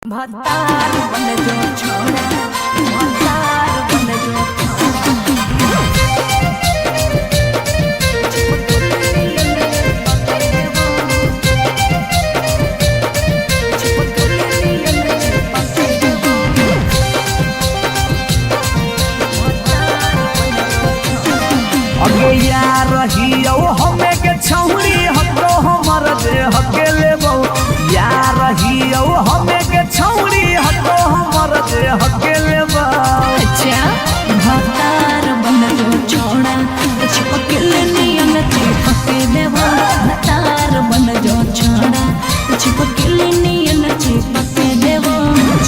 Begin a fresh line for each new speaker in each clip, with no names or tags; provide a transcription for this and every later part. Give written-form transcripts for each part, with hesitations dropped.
भतार बन जो छोड़ा, भतार बन जो
अगे यार रहियो हमें के छौरी हको हमर दे हकेले बहु यार रहियो हमें के छौरी हको हमर दे हकेले बहु।
अच्छा भतार बन जो छोड़ा, चिपकले नियन चिपके देवो। भतार बन जो छोड़ा, चिपकले नियन चिपके देवो।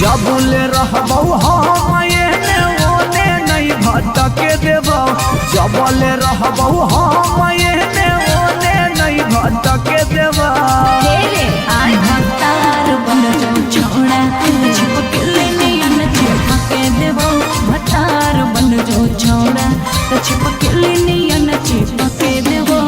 जबले रहबौ हम एने ओने नहीं भटके देबौ। जबले रहबौ हम एने ओने नहीं भटके देबौ।
आय भतार बन जो छोड़ा, चिपकले नियन चिपके देवो। भतार बन जो छोड़ा, चिपकले नियन चिपके देवो।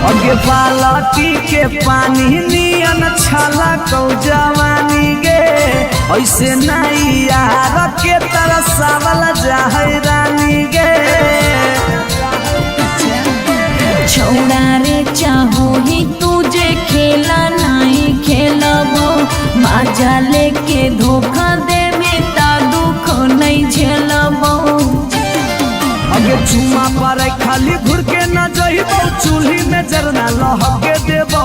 अगे बालटी के पानी नियन छला कौ जवानी गे। ऐसे नहीं यार के तरसावल जाहै रानी गे।
छोड़ा रे चाहो ही तुझे खेला नहीं खेलबो। माजा लेके धोखा देवे ता दुख नहीं झेलबो।
अगे चुमा पर खाली घुर के न जइबौ, चूल्ही में जरना लहके देबौ।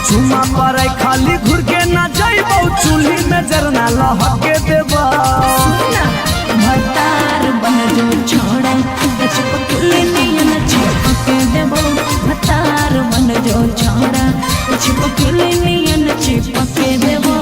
चुमा पर खाली घुर के न जइबौ, चूल्ही में जरना लहके देबौ।
भतार बन जो छोड़ा, चिपकले नियन चिपके देबो। भतार बन जो छोड़ा, चिपकले नियन चिपके देबो।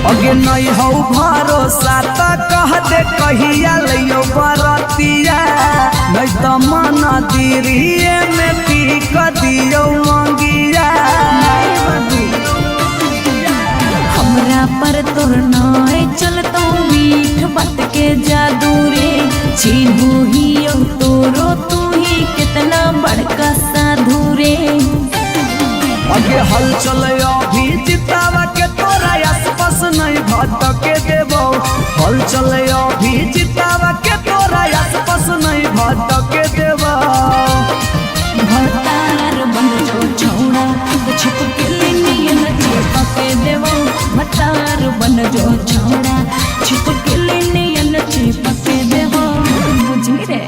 अगे नहीं हो भरोसा त कह दे कहिया लियो बरतिया। नहीं तो मन दिरिए में पीक दियो मंगिया।
हमरा पर तोर नाय चलतो मीठ बात के जादू रे। चिन्हू ही तोरो तू ही कितना बड़का साधु रे।
अगे हल चल अभी जितावा के तोरा आसपास नहीं भटके देबो। हल चल अभी जितावा के तोरा आसपास नहीं भटके देबो।
भतार बन जो छोड़ा, चिपकले नियन चिपके देवो। भतार बन जो छोड़ा, चिपकले नियन चिपके देवो। बुझी रे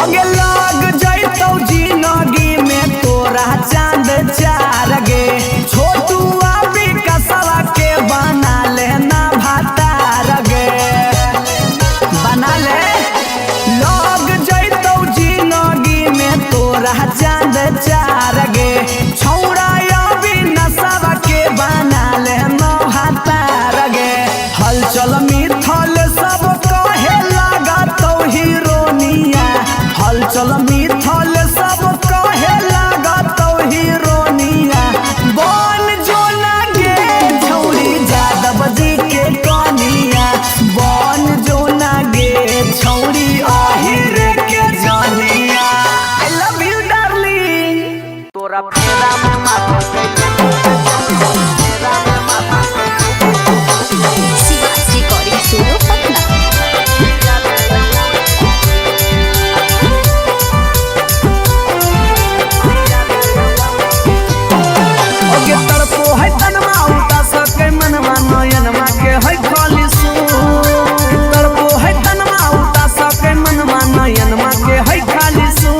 अगे लग जैतौ जिंदगी में तोरा चांद चार गे छोटू अभी कसवा के बना लेना भातार गे बना ले लग जैतौ जिंदगी में तोरा चांद चार गे छौड़ा अभी नसवा के बना लेना भातार गे हलचल मिथल सब कहे लागतौ हीरोनिया हलचल मिथल सब कहे लागतौ हीरोनिया बन जो ना गे छौरी जादव जी के कनिया बन जो ना गे छौरी आहिर के जानिया आई लव यू डार्लिंग तोरा फेरा में माथा
शिवाज रिकॉर्डिंग स्टूडियो पटना।
ओके तरपो है तनमा उता सके मनवा नयनमा के है खाली सू तरपो है तनमा उता सके मनवा नयनमा के है खाली सू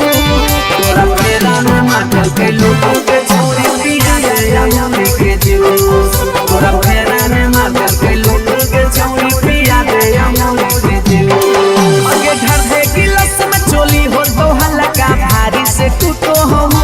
तोरा फेरा में माथा के लोगों के छोरी पिया दे अमरी के जूस तोरा फेरा में माथा के लोगों के छोरी पिया दे अमरी के जूस आगे घर दे गिलास में चोली हो तो हल्का भारी से टूटो हम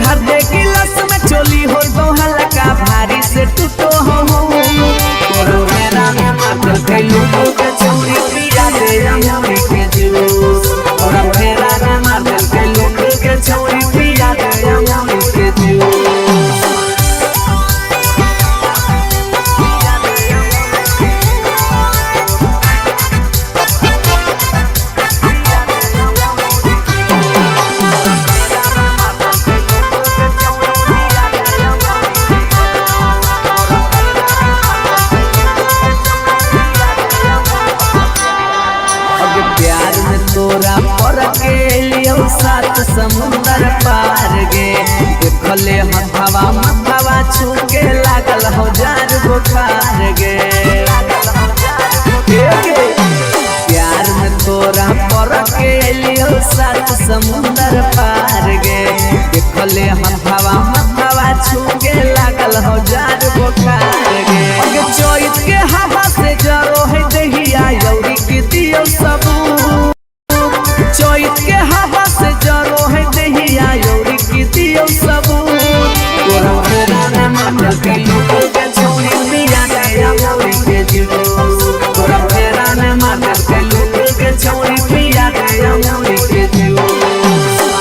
घर दे गिलास में चोली हो तो हल्का भारी से टूटो हम तोरा फेरा में माथा के लोगों के छोरी पिया दे अमरी के जूस तोरा फेरा में माथा के लोगों के छोरी पिया दे अमरी के जूस अब प्यार में तोरा पर के लियो सात समुंदर पार गे देखले हथवा मथवा छू के लागल हो जार बुखार गे प्यार में तोरा पर के लियो सात समुंदर पार गे देखले हथवा मथवा छू के लागल हो जार बुखार गे अगे चोइत के हवा से जरो है दहिया यौरी के दियो सबू चोइत के हवा से जरो है दहिया यौरी की दियो सबूत तोरा फेरा में माथा के लोगों के छोरी पिया दे अमरी के जूस तोरा फेरा में माथा के लोगों के छोरी पिया दे अमरी के जूस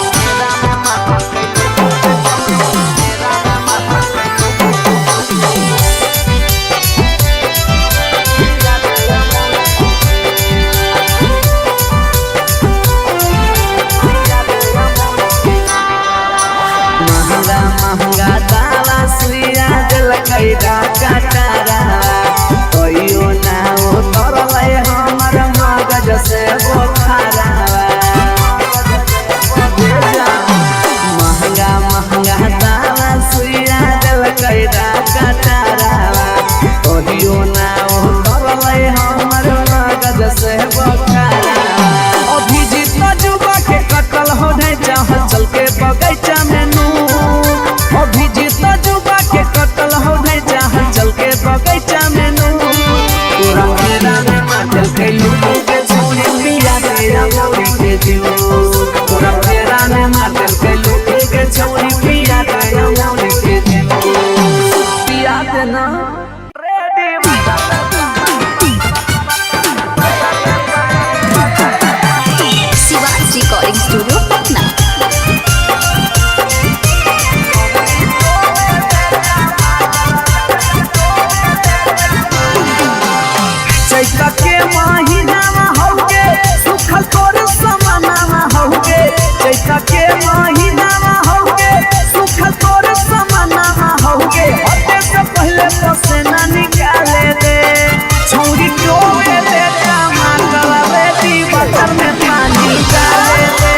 महंगा महंगा दावा सुइया दिल कैदा काटारा कहियो ना ओ तरले हमर मगज से बोखारा महंगा महंगा दावा सुइया दिल कैदा काटारा कहियो ना ओ तरले हमर मगज से बोखारा अभिजीत जुबा के कटल हो नहीं चाहत चल के बगैचा में अभिजीत जुबा के कटल हो नहीं चाहत चल के बगैचा में तोरा फेरा में माथल के लोगों के छोरी पिया दे अमरी के जूस तोरा फेरा में माथल के लोगों के छोरी पिया दे अमरी के जूस पिया दे ना ready
Shivaj recording studio Patna.
चैता के महीनामा हौगे सुखल तोर समानामा हौगे चैता के महीनामा हौगे सुखल तोर समानामा हौगे हटे से पहले तो सेना निकाले दे छौरी टोवे दे टमाटर रे दी बटर में पानी डाले दे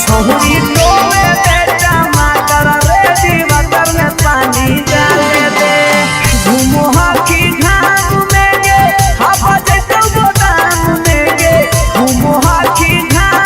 छौरी टोवे दे टमाटर रे दी बटर में पानी डाले दे घूमो हाकी घाम में गे हवा जैतो गोदाम में गे घूमो हाकी घाम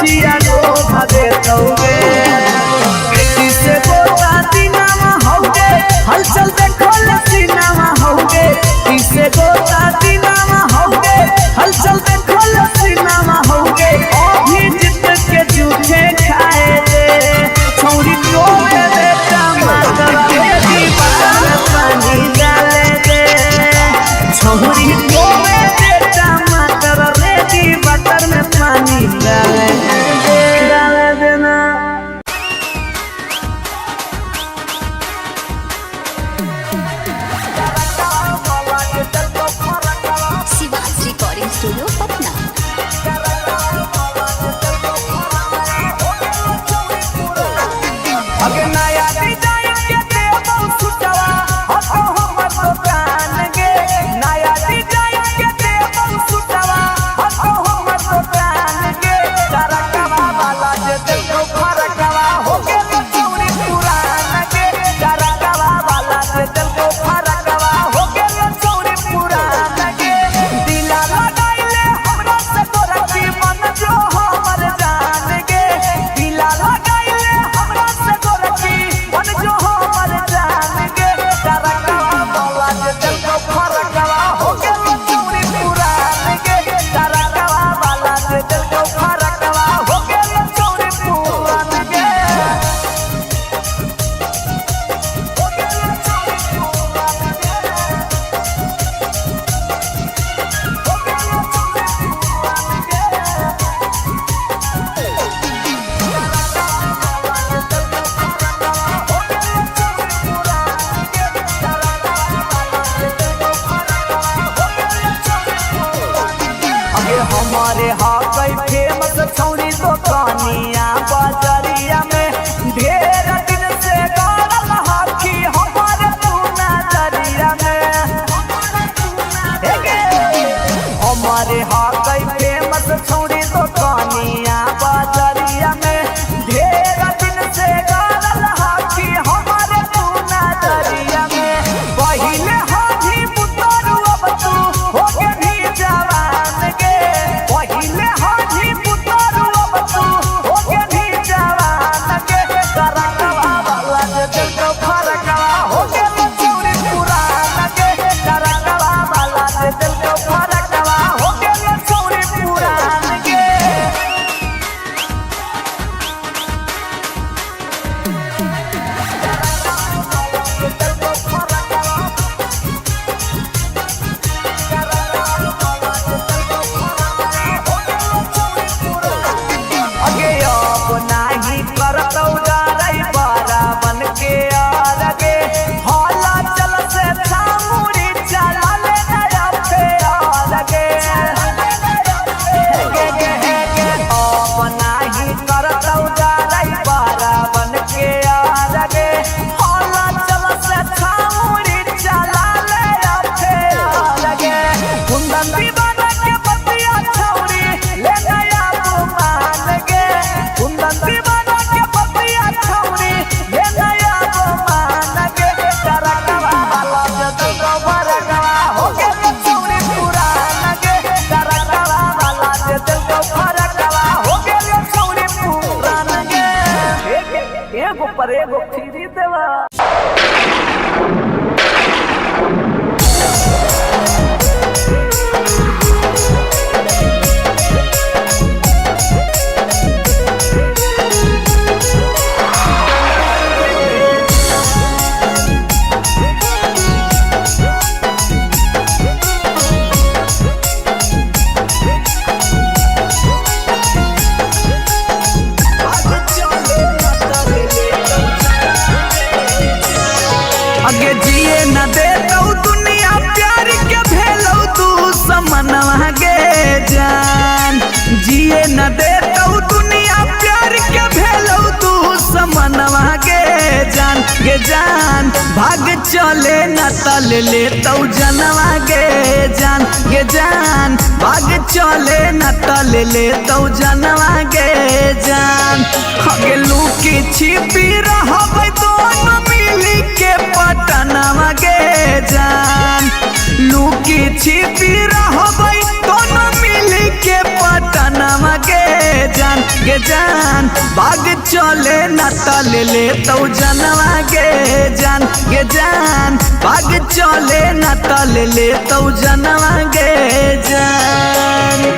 बचिया गोद दे तौगे किसे गोता दिनामा होगे हलचल देखो लसीनामा होगे किसे गोता दिनामा होगे हलचल देखो लसीनामा होगे अभी जित के जूठे खाए दे छौरी को दे टमाटर बेटी बटर पानी डाले दे छौरी को दे टमाटर बेटी बटर में पानी डाले देना
शिवाज रिकॉर्डिंग स्टूडियो पटना।
अगे नया डिजाइन के देबो सुटवा हतो हमर दुकान गे नया डिजाइन के देबो सुटवा हतो हमर दुकान गे करकवा वाला जे देखो फरकवा हो गेल चौरी पुरान गे करकवा वाला जे देखो फरकवा हो गेल चौरी पुरान गे दिला लगाइले हमरा से तोरा की मन जो हमर जान गे दिला लगाइले हमरा से तोरा की मन जो हमर जान गे करकवा वाला जे देखो फरकवा हो गेल चौरी पुरान गे करकवा वाला जे देखो फरकवा हो गेल चौरी पुरान गे हो गेल चौरी पुरान गे अगे हमारे हाकई फेमस छौरी दुकानिया बाजरिया में ढेर दिन से गाड़ल हाथी हमारे पूना दरिया में हमारे हाकई फेमस छौरी दुकानिया बाजरिया में ढेर दिन से गाड़ल हाथी हमारे पूना दरिया में पहिले हाथी पुतरू अब तू हो के भी जवान गे पहिले हाथी पुतरू अब तू हो के भी जवान गे करकवा वाला जे देखो फरकवा हो गेल चौरी पुरान गे करकवा वाला जे देखो फरकवा हो गेल चौरी पुरान गे अगे अब नाही करतौ जारई बारा बन के आगे हौला चल से छामुड़ी चला ले नया फेर गे अब नाही करतौ जारई बारा बन के आगे हौला चल से छामुड़ी चला ले फेर गे कुंदन दीवाना के बतिया छौरी ले नया गुमान गे कुंदन दीवाना के बतिया छौरी ले नया गुमान गे करकवा वाला जे देखो फरकवा हो गेल चौरी पुरान गे करकवा वाला जे देखो फरकवा हो गेल चौरी पुरान गे एगो पर एगो फ्री देवा अगे जिए न दे दुनिया प्यार के भेलौ तू समनवा गे जान जिए न दे दुनिया प्यार के भेलौ तू समनवा गे जान भाग चले न तल ले तौ जनवा गे जान भाग चले न तल ले तौ जनवा गे जान अगे लुकी छिपी रहबै दोनों मिली के पटनवा गे जान लुकी छिपी रहबै दोनों मिली के पटनवा गे जान बाग चले न तले ले तो जनवा गे जान बाग चले न तले ले तो जनवा गे जान।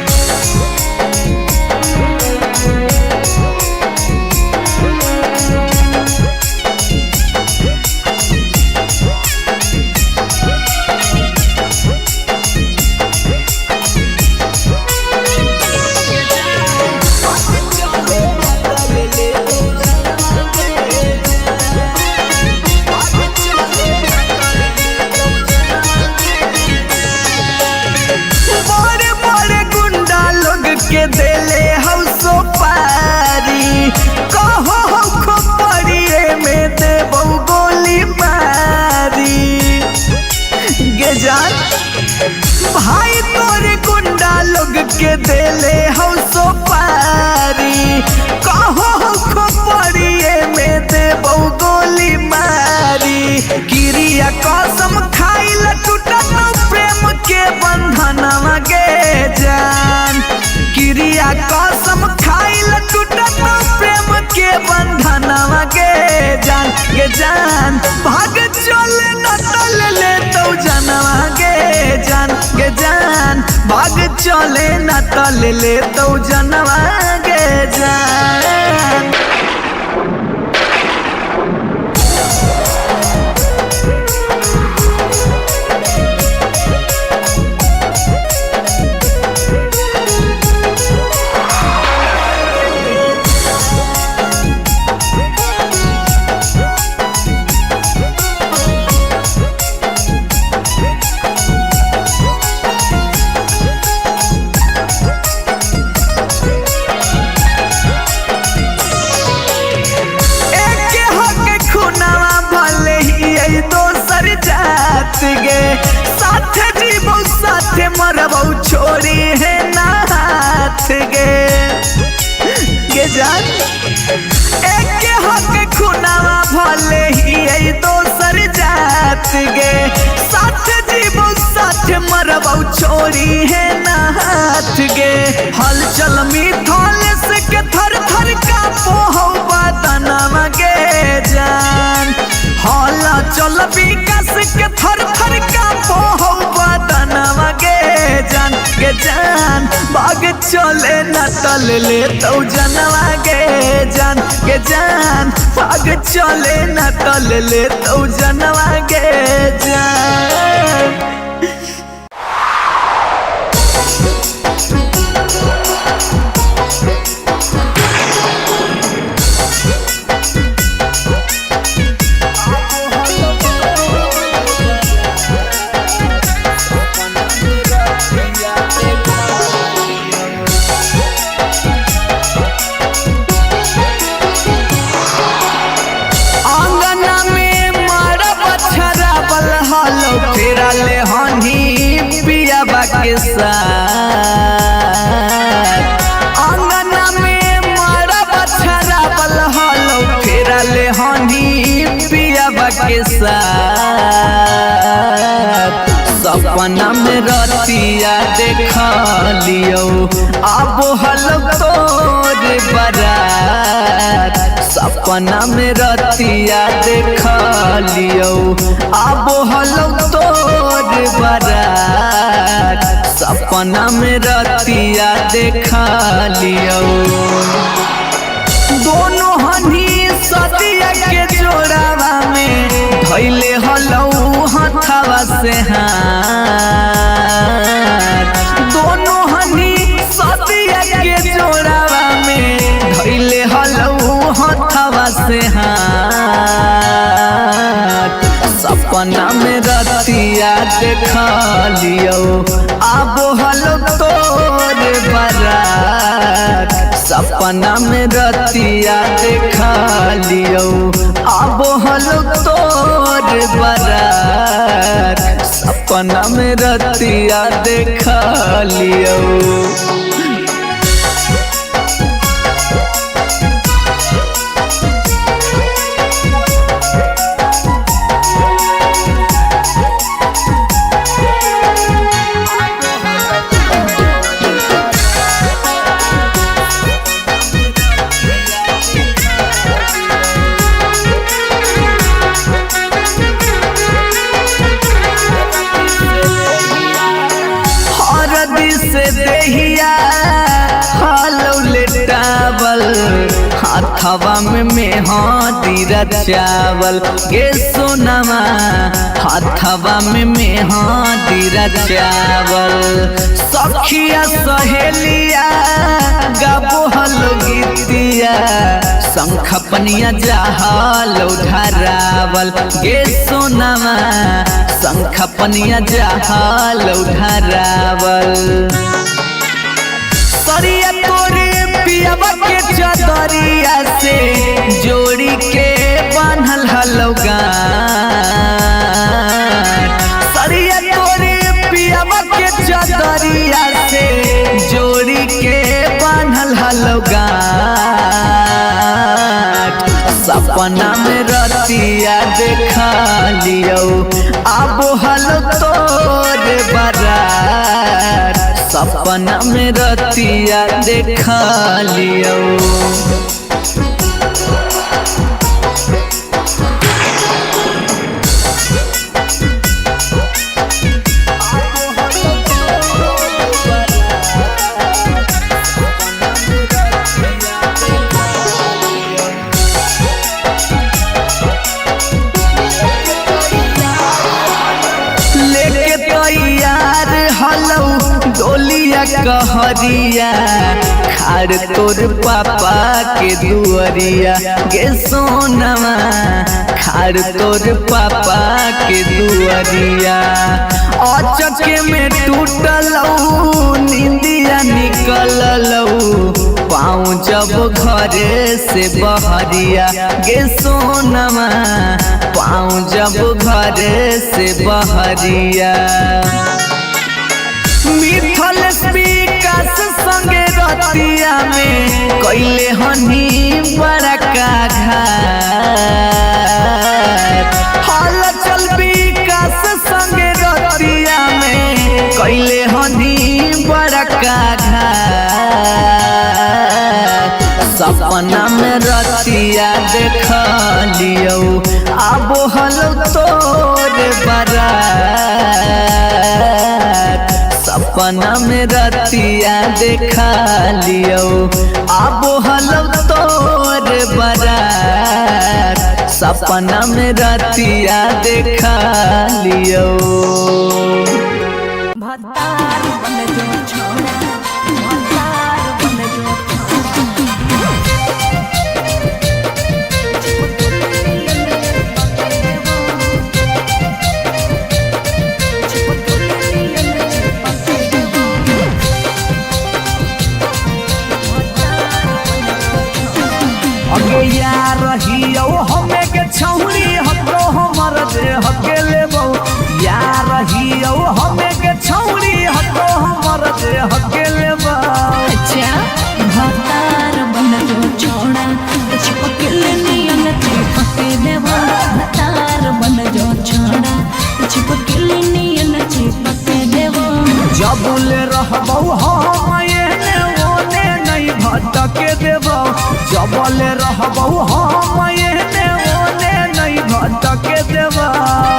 के देले हम सो पारी कहो खोपड़िए में देबौ गोली मारी गे जान भाई तोरे गुंडा लोग के देले हम सो पारी कहो खोपड़िए में देबौ गोली मारी क्रिया कसम खाइल टूटत प्रेम के बंधनवा गे जान क्रिया कसम खाइल टूटत प्रेम के बंधनवा गे जान भाग चले न तले ले तो जनवा गे जान भाग चले न तले ले तो जनवा गे जान। गे साथ जीवो साथ मरबौ छोड़ी है ना हाथ गे जान एक हक खुनावा भले ही दोसर जात गे साथ जीवो साथ मरबौ छोड़ी है ना हाथ गे हलचल मिथल से के थर थर का पोहो बदनवा गे जान हला चल विकास के थर थर का पोहो बदनवा गे जान बाग चले न तल ले तो जनवा गे जान बाग चले न तल ले तो जनवा गे जान। ले हनी पियाबा के साथ अंगना में मारा बछरा बल हलो फेरा ले हनी पियाबा के साथ सपना में रतिया देख लियो अब हलो तोर बारात सपना में रतिया देख लियो अब हलो तोर बारात सपना में रतिया देख लियो दोनों हनी सदिया के जोड़ावा में धैले हलो हथवा से हाथ दोनों हनी सदिया के जोड़ावा में धैले हलो हथवा से हाथ सपना में रतिया देख लियो अब हलो तोर बारात सपना में रतिया देख लियो अब हलो तोर बारात सपना में रतिया देख लियो। हाथवा में मेहंदी रचावल गे सोनमा हाथवा में मेहंदी रचावल सखिया सहेलिया गाबो हलो गीतिया शंख पनिया जहाल धरावल गे सोनमा शंख पनिया जहाल धरावल सरिया तोरे पियावा के चदरिया से जोड़ी के बांधल हलौगा सरिया तोरे पियावा के चदरिया से जोड़ी के बांधल हलौगा सपना में रतिया देखा लियो आबो हलो तोरे बारात सपना में रतिया देखा लियो डोलिया कहरिया खाड़ तोर पापा के दुअरिया गे सोनमा खाड़ तोर पापा के दुअरिया अचके में टूटल नींदिया निकल पाँव जब घरे से बहरिया गे सोनमा पाँव जब घरे से बहरिया मिथल विकास संगे रतिया में कैले हनी बड़का घाट हल चल विकास संगे रतिया में कैले हनी बड़का घाट सपना में रतिया देख लियो आबो हलो तोरे बारात सपना में रतिया देखा लियो आबो हलो तोरे बारात सपना में रतिया देखा लियो
भतार बन जो छोड़ा भतार बन जो
यार रहियो हमें के छौरी हतो हमर दे हके लेबो यार रहियो हमें के छौरी हतो हमर दे हके लेबो
अच्छा भतार बन जो छोड़ा चिपकल नियन चिपके देबो भतार बन जो छोड़ा चिपकल नियन चिपके देबो
जबुले रहबो हम एने ओने नहीं भटके देबो जबले रहबो हम एने ओने नहीं भटके देबो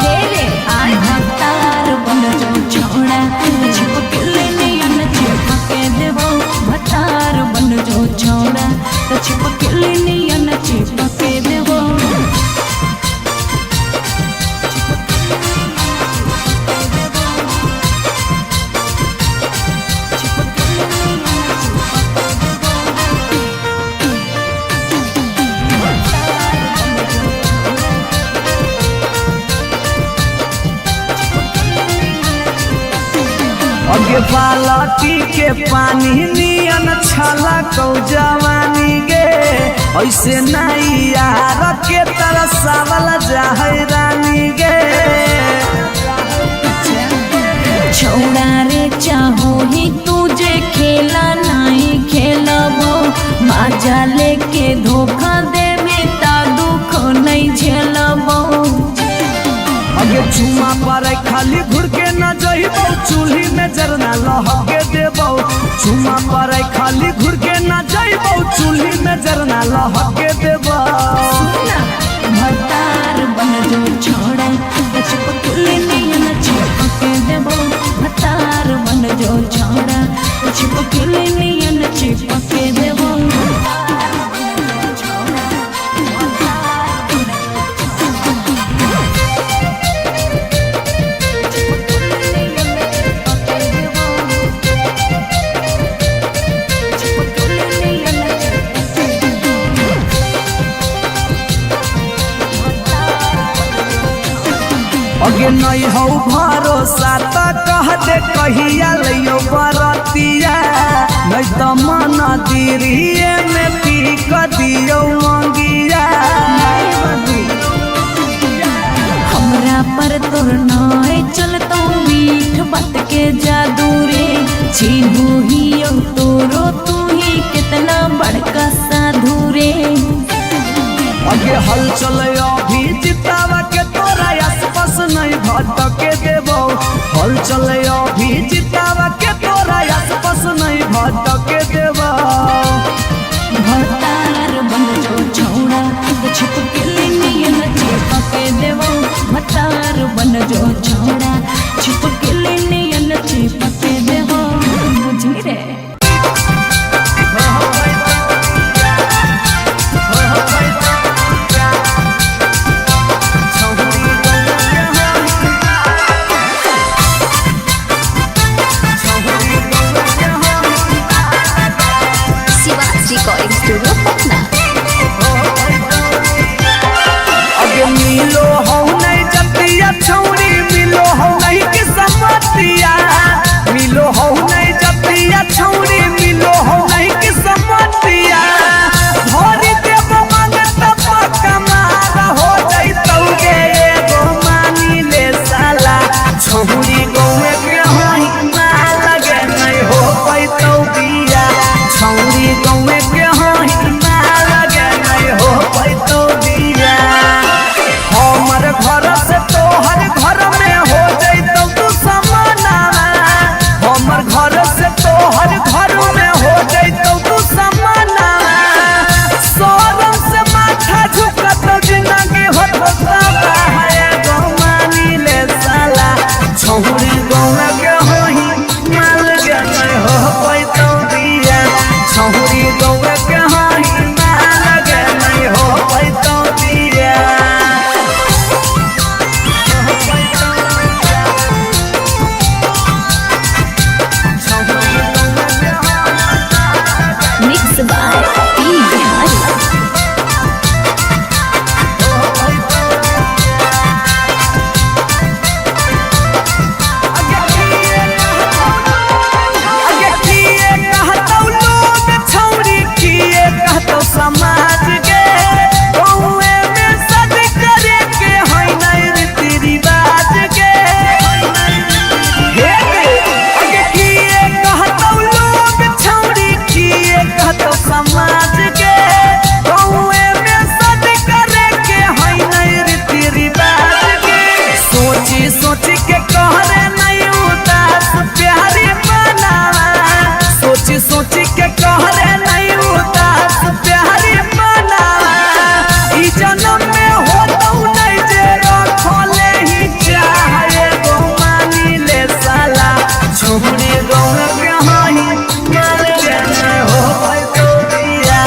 तेरे आय भतार बन जो छोड़ा चिपकल नियन चिपके देबो भतार बन जो छोड़ा चिपकल नियन चिपके देबो
अगे बालटी के पानी नियन छला कौ जवानी गे ऐसे नहीं यार के तरसावल जाहै रानी गे
छोड़ा रे चाहो ही तुझे खेला नहीं खेलबो माजा लेके धोखा दे बेटा दुख नहीं झेलबो
अगे चुमा पर खाली घुर के न जइबो चूल्ही में जरना लहके देबो चुमा पर खाली घुर के न जइबो चूल्ही में जरना लहके देबो
भतार बन जो छोड़ा चिपकल नियन चिपके देबो भतार बन जो छोड़ा चिपकल नियन चिपके देबो छोड़ा
अगे नहीं हो भरोसा तो कह दे कहिया लियो बरतिया नहीं तो मन दिरिए में पी क दियो मंगिया
हमरा पर तोर नाय चलतो मीठ बात के जादू रे छीनू ही तोरो तू ही कितना बड़का साधु रे
अगे हल चले अभी जितावा के तोरा आसपास नहीं भटके देबो हल चले अभी जितावा के तोरा आसपास नहीं भटके देबो
भतार बन जो छौड़ा छिप के लिए नचे पके देवो भतार बन जो छौड़ा छिप के लिए नचे पके देवो बुझी रे
रिकॉर्डिंग स्टूडियो पटना।
अगे मिलो हो नहीं जतिया छौरी मिलो हो नहीं कि समतिया मिलो हो नहीं जतिया छौरी मिलो हो नहीं कि समतिया भरी देव मांगत पक्का मार हो जइतौ गे एगो मानी ले साला छौरी गौए के होई ना लगे नहीं हो पैतौ बिया छौरी गौए के होई ना लगे नहीं हो पैतौ बिया हमर घर से तोहर घर में हो जइतौ तू समाना हमर घर से तोहर घर में हो जइतौ तू समाना सोरम से माथा झुकत जिंदगी होता है गो मानी ले साला छौरी गौए के होई ना लगे नहीं हो पैतौ बिया छौरी गौए के होई ना लगे नहीं हो पैतौ बिया
मिक्स बाय पी बिहारी
अगे किए कहतौ लोग छौरी किए कहतौ समाज के गौए में सद करे के होई नहीं रीति रिवाज के हे अगे किए कहतौ लोग छौरी किए कहतौ समाज के गौए में सद करे के होई नहीं रीति रिवाज के सोची सोची के कहरे नहीं उदास प्यारी बनावा सोची सोची के कहरे नहीं उदास प्यारी बनावा ई जन्म में होतौ नहीं जे रखले ही चाहे गो मानी ले साला छौरी गौए के होई मार के नहीं हो पैतौ बिया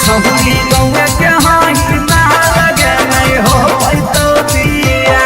छौरी गौए के होई मार के नहीं हो पैतौ बिया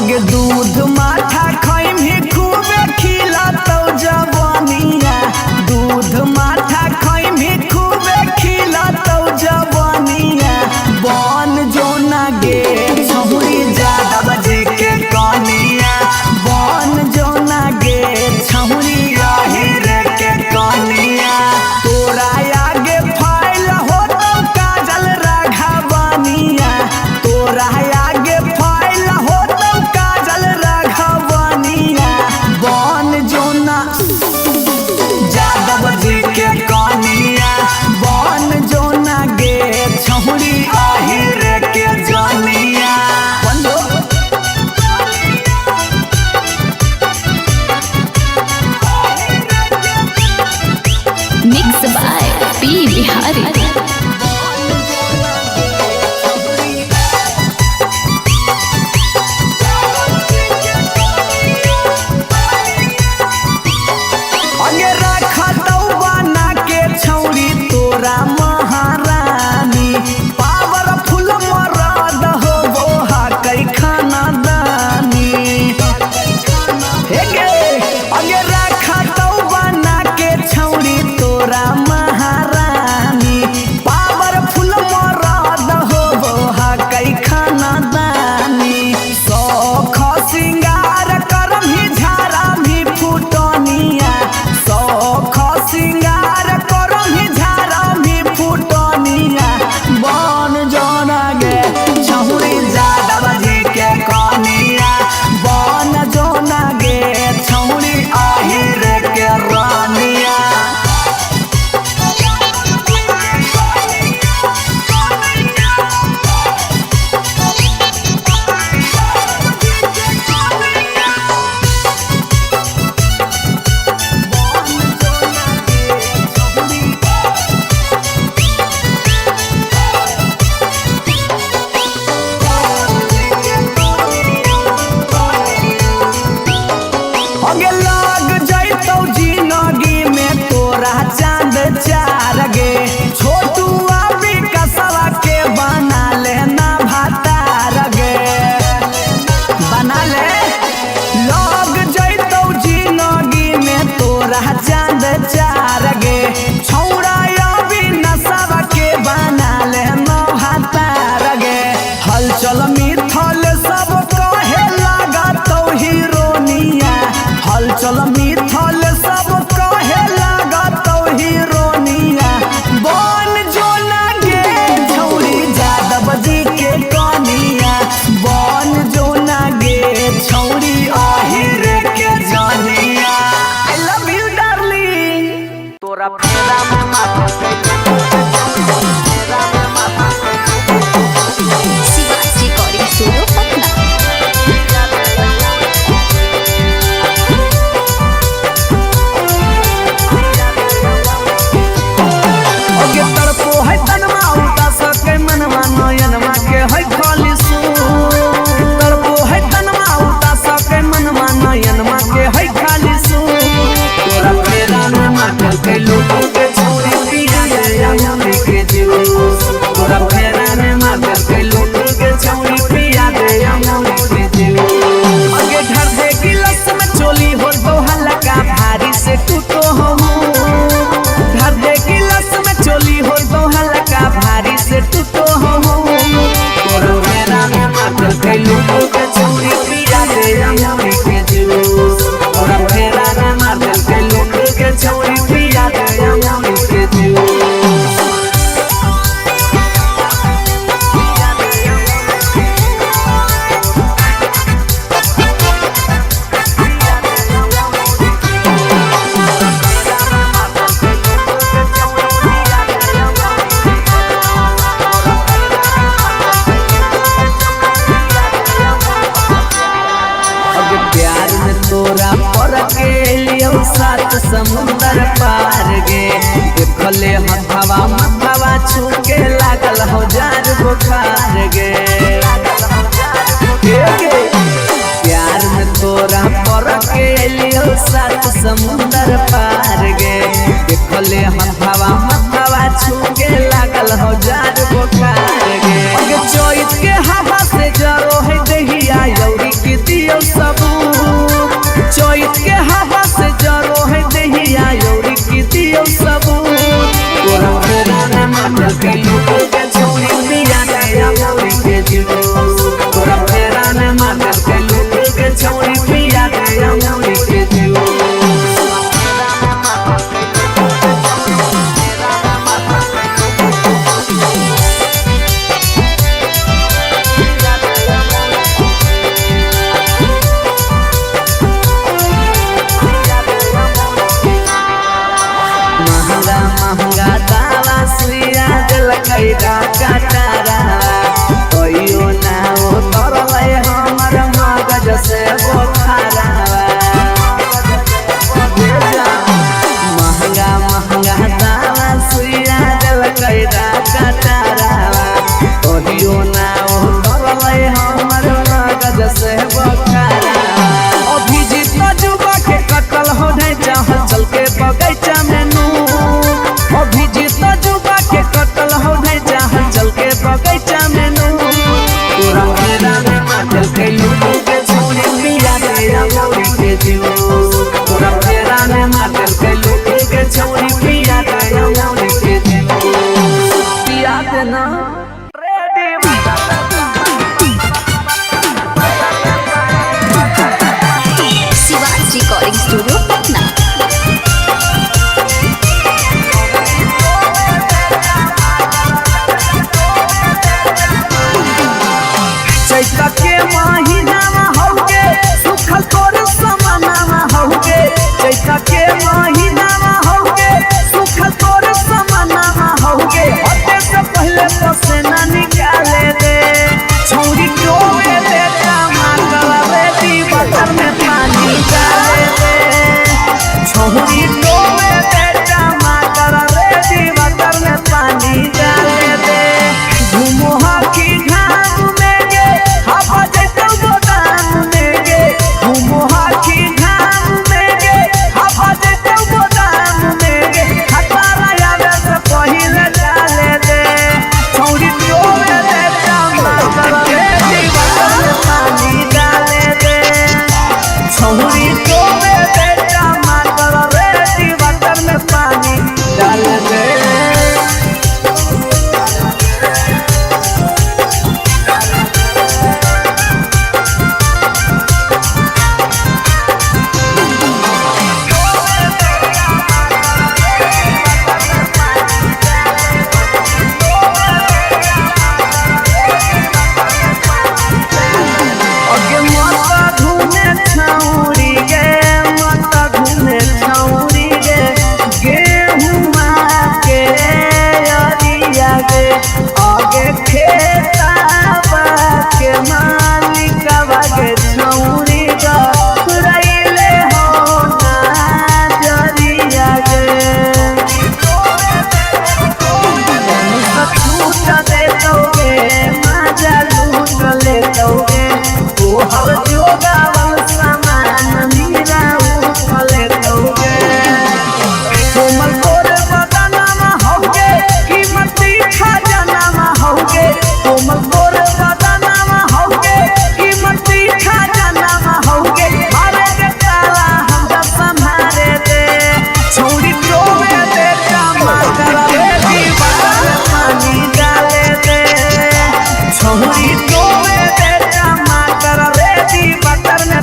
अगे दूध माठा खैम ही खूबे खिला तो जवानिया दूध माठा खैम ही खूबे खिला तो जवानिया बन जो ना गे छहुरी ज्यादा बजे के कनिया बन जो ना गे छहुरी आहिर के कनिया तोरा आगे फाइल हो तो काजल राघवानिया तोरा आगे फाइल हो तो काजल राघवानिया बन जो ना यादव जी के कनिया बन जो ना गे छहुरी आहिर के जनिया
Mixed by P. Bihari.
अगे रखा तो बना के छौरी तोरा महारानी पावरफुल मरद हो बोहा कई खाना दानी हे गे अगे रखा तो बना के छौरी तोरा महारानी पावरफुल मरद हो बोहा कई खाना दानी सौख सिंगार करम ही झारा भी फुटनिया सौख सिंगार करम ही झारा भी फुटनिया बन जोना गे छहुरी यादव जी के कनिया बन जोना गे छहुरी आहिर के रानिया अगे लाग जैतौ जिंदगी में तोरा चांद चार गे छोटू अभी कसवा के बना ले ना भातार गे बना ले लाग जैतौ जिंदगी में तोरा चांद चार गे छौरा अभी नसवा के बना ले ना भातार गे हलचल मिथल सब कहे लगा तो हीरोनिया हलचल मिथल सब कहे लगा तो हीरोनिया बन जो ना गे छौरी यादव जी के कनिया बन जो ना गे छौरी आहिर के जनिया आई लव यू डार्लिंग तोरा फेरा में माथा
Siwas Recording Studio, Patna.
अगे तरपो है तनमा उता सके मनवा नयनमा के है खाली सु तरपो है तनमा उता सके मनवा नयनमा के है खाली सु तोरा फेरा में माथा के लोगों के छोरी पिया या मुंडी के जीव तोरा फेरा में माथा के लोगों के छोरी पिया या मुंडी के जीव अगे घर दे गिलास में चोली हो तो हल्का भारी से टूटो हम घर दे गिलास में चोली हो तो हल्का भारी से टूटो हम तोरो मेरा में मात्र के लोगों के चोरी पिया दे अमरी के जूस तोरा मेरा में मात्र के लोगों के चोरी पिया दे अमरी के जूस तोरा पर के लियो सात समुंदर पार गे देखले हथवा मथवा छू के लागल हो जार बुखार गे प्यार में तोरा पर के लियो सात समुंदर पार गे देखले हथवा मथवा छू के लागल हो जार बुखार गे चोइत के हवा से जरो है दहिया यौरी की जोगावल सामान मीरा उठले तोगे कोमल तोरे बदनमा होगे कीमती खजानामा होगे कोमल तोरे बदनमा होगे कीमती खजानामा होगे मारे के ताला हम संभाले दे छोड़ी तोवे दे टमाटर रे दीवार पानी डाले दे छोड़ी तोवे दे टमाटर रे दीवार में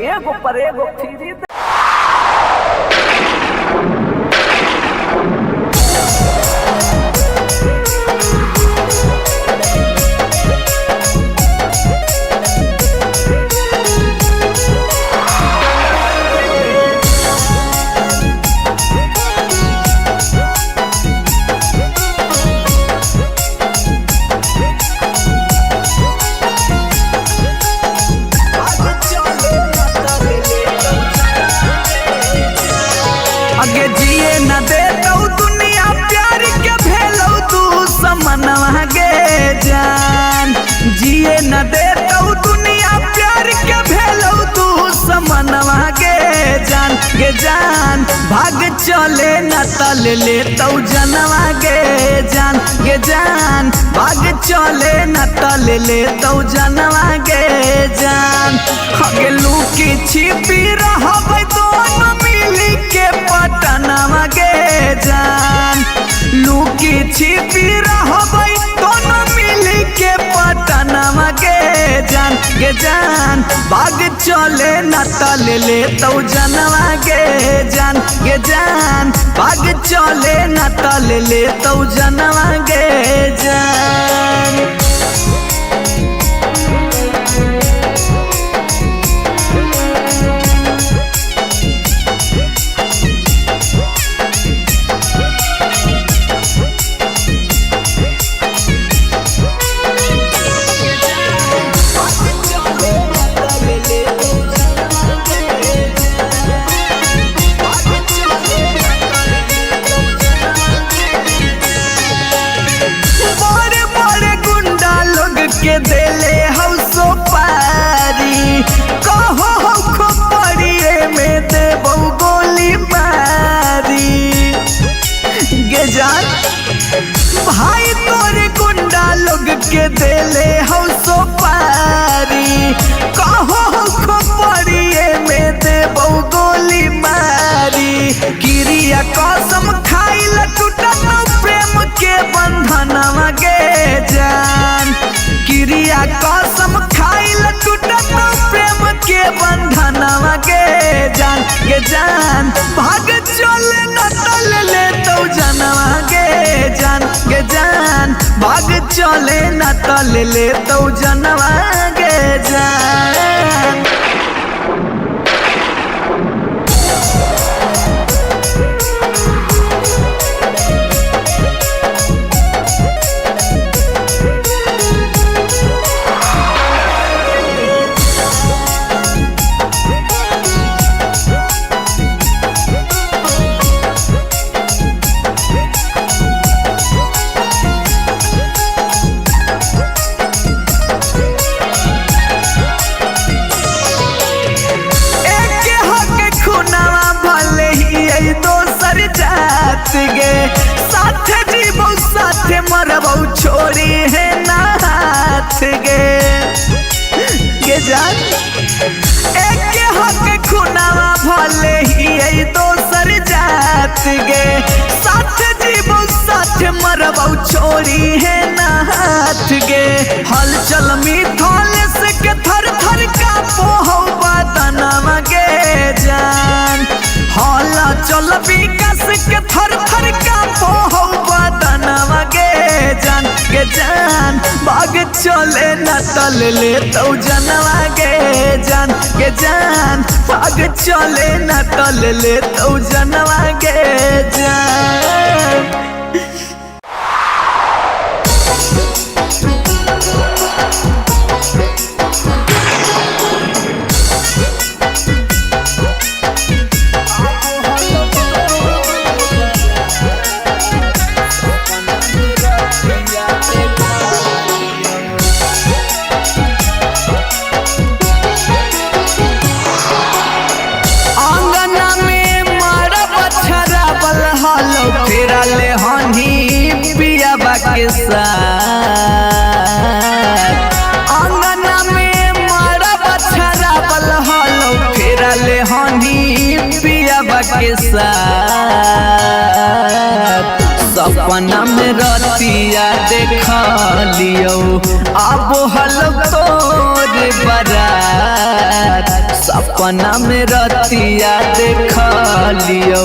एगो पर एगो फ्री। आगे जिए न दे तो दुनिया प्यार के भेलो तू समनवा गे जान। जिए न दे तो दुनिया प्यार के भेलो तू समनवा गे जान भाग चले न तल ले तो जनवा गे जान भाग चले न तल ले तो जनवा गे जान। आगे लुकी छिपी रहब दोनों मिली के पटनवा गे जान। लुकी छिपी रहब दोनों मिली के पटनवा गे जान भाग चले न तल ले तो जनवा गे जान भाग चले न तल ले तो जनवा गे जान। के देले हौसो पारी कहो हो खोपड़िए में देबो गोली मारी गे जान। भाई तोरे गुंडा लोग के देले हौसो पारी कहो हो खोपड़िए में देबो गोली मारी। क्रिया कसम खाइल टूटत प्रेम के बंधनवा गे जान। क्रिया कसम खाइल टूटत प्रेम के बंधनवा गे जान भाग चले न तल ले तो जनवा गे जान भाग चले न तल ले तो जनवा गे जान। गे साथ जीवो साथ मरबो छोड़ी है ना हाथ गे जान। एक हक खुनावा भले ही दोसर जात गे साथ जीवो साथ मरबो छोड़ी है ना हाथ गे। हलचल मिथल से के थर थर का पोहो बदनवा गे जान। हला चल विकास के थर थर का पोहो बदनवा गे जान भाग चले न तल ले तो जनवा गे जान भाग चले न तल ले तो जनवा गे जान। ले हनी पियाबा के साथ अंगना में मारा बछरा बल हलो फेरा ले हनी पियाबा के साथ। सपना में रतिया देख लियो अब हल तोर बरात सपना में रतिया देखा लियो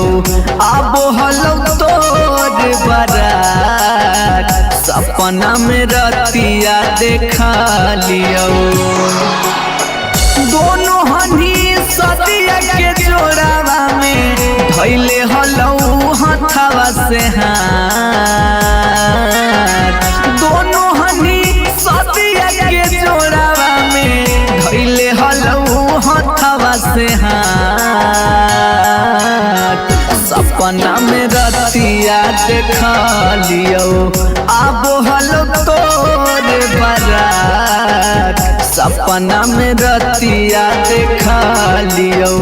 आबो हलो तोर बारात सपना में रतिया देखा लियो दोनों हनी सदिया के जोड़ावा में धैले हलो हथवा से हाथ दोनों हनी सदिया के जोड़ावा में धैले हलो हथवा से हाथ सपना में रतिया देखा लियो आबो हलो तोर बारात सपना में रतिया देखा लियो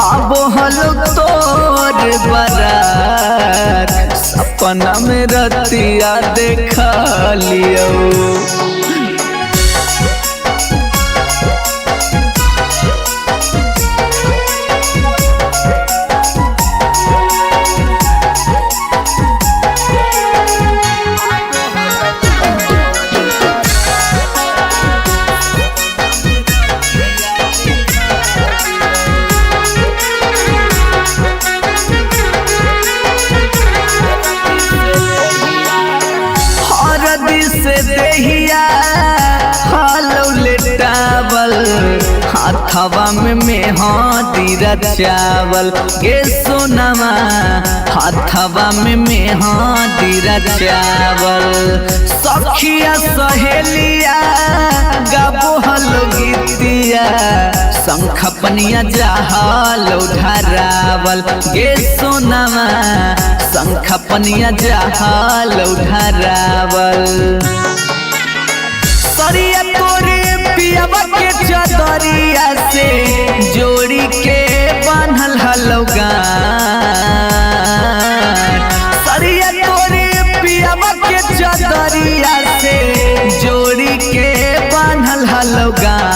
आबो हलो तोर बारात सपना में रतिया देखा लियो से देहिया हालो लेटावल हाथवा में मेहंदी रचावल गे सोनामा हाथवा में मेहंदी रचावल सखिया सहेलिया गाबो हलो गीतिया शंख पनिया जहालो धरावल गे सोनामा शंख पनिया जहालो धरावल सरिया तोरे पियावा के चदरिया से जोड़ी के बांधल हलो गान सरिया तोरे पियावा के चदरिया से जोड़ी के बांधल हलो गान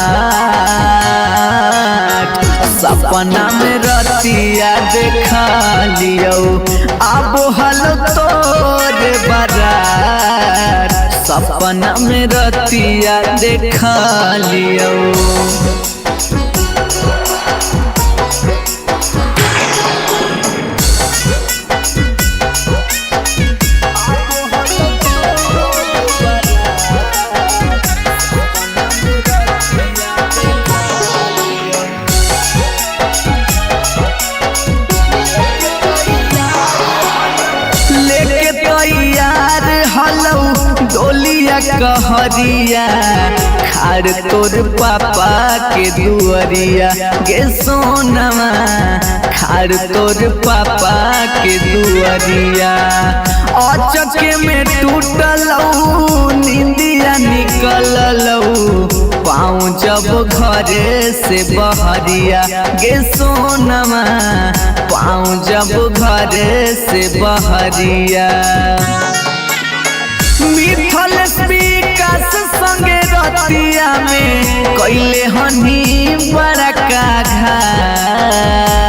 सपना में रतिया देखा लियो आबो हलो तोर बारात सपना में रतिया देखा लियो डोलिया कहरिया खार तोर पापा के दुअरिया गे सोनमा खार तोर पापा के दुअरिया अचके में टूटलौ निंदिया निकललौ पाँव जब घरे से बहरिया गे सोनमा पाँव जब घरे से बहरिया मिथल विकास संगे रतिया में कैले हनी बड़ा का घाट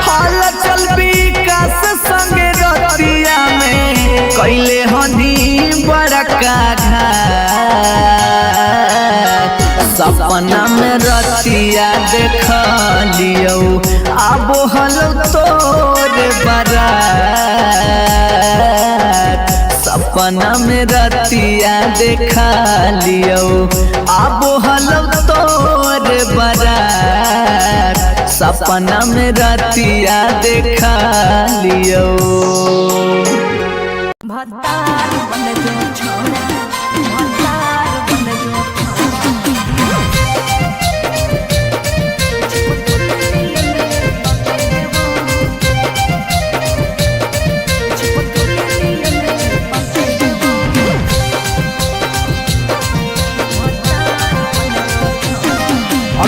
हल चल विकास संगे रतिया में कैले हनी बड़ा का घाट सपना में रतिया देखा लियो आबो हलो तोर बारात सपना में रतिया देखा लियो आबो हलो तोर बारात सपना में रतिया देखा लियो
भतार बन जो छोड़ा भतार बन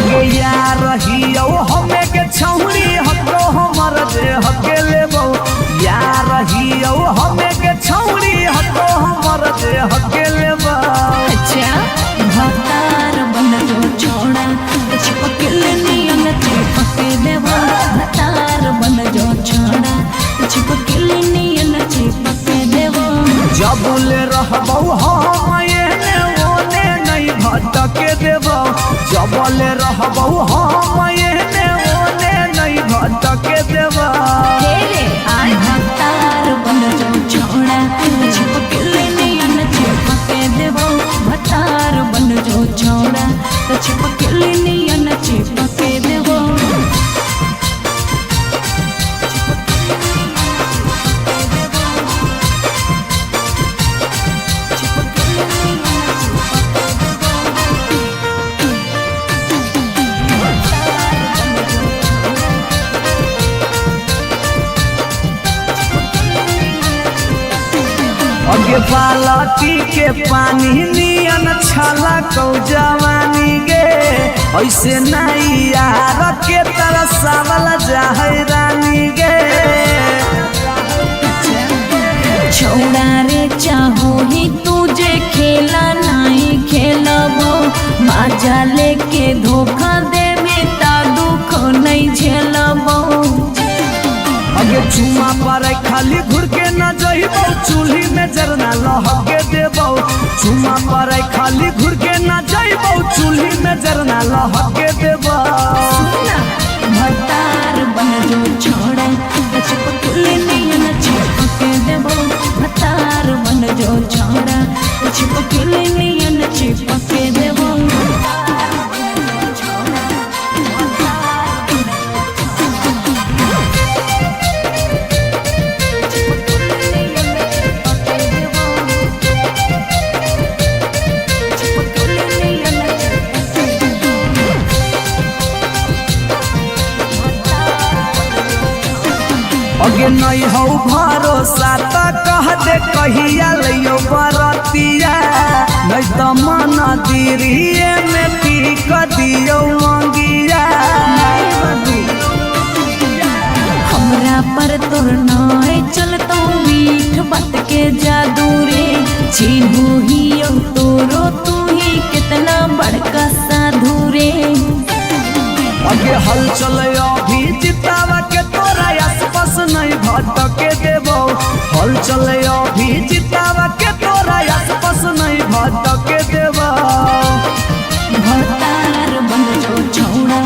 जो
यार रहियो हमें के छौरी हको हमर जे हके लेबो यार रहियो हमें के छौरी हको हमर जे हके लेबो जबले रहबौ हम एने ओने नहीं भटके देबा
भतार बन जो छोड़ा छिपकली नियन चिपके देबो भतार बन जो छोड़ा तो छिपकली नियन चिपके देबो
अगे बालटी के पानी नियन छला कौ जवानी गे ऐसे नहीं यार के तरसावल जाहै रानी गे
छोड़ा रे चाहो ही तुझे खेला नहीं खेलबो मजा लेके धोखा दे बेटा दुख नहीं झेलबो
अगे चुमा पर खाली घुर के न जइबौ चूल्ही में जरना लहके देबौ चुमा पर खाली घुर के न जइबौ चूल्ही में जरना लहके देबौ
भतार बन जो छोड़ा छिपकली नियन चिपके देबो भतार बन जो छोड़ा छिपकली नियन चिपके देबो
अगे नहीं हो भरोसा त कह दे कहिया लियो बरतिया नहीं तो मन दिरिए में पीक दियो मंगिया
हमरा पर तोर नाय चलतो मीठ बात के जादू रे चिन्हू ही तोरो तू ही कितना बड़का साधु रे
अगे हल चले अभी जितावा के तोरा आसपास नहीं भटके देबो हल चले अभी जितावा के तोरा आसपास नहीं भटके देबो
भतार बन जो छोड़ा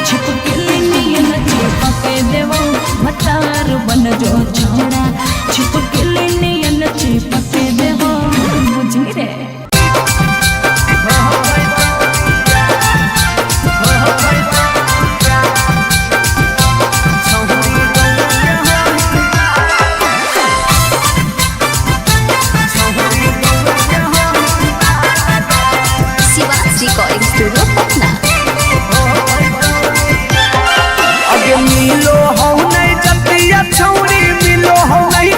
छिपकली नियन चिपके देबो भतार बन जो छोड़ा छिपकली नियन चिपके देबो बुझी रे
रिकॉर्डिंग स्टूडियो पटना।
अगे मिलो हो नहीं जतिया छौरी मिलो हो नहीं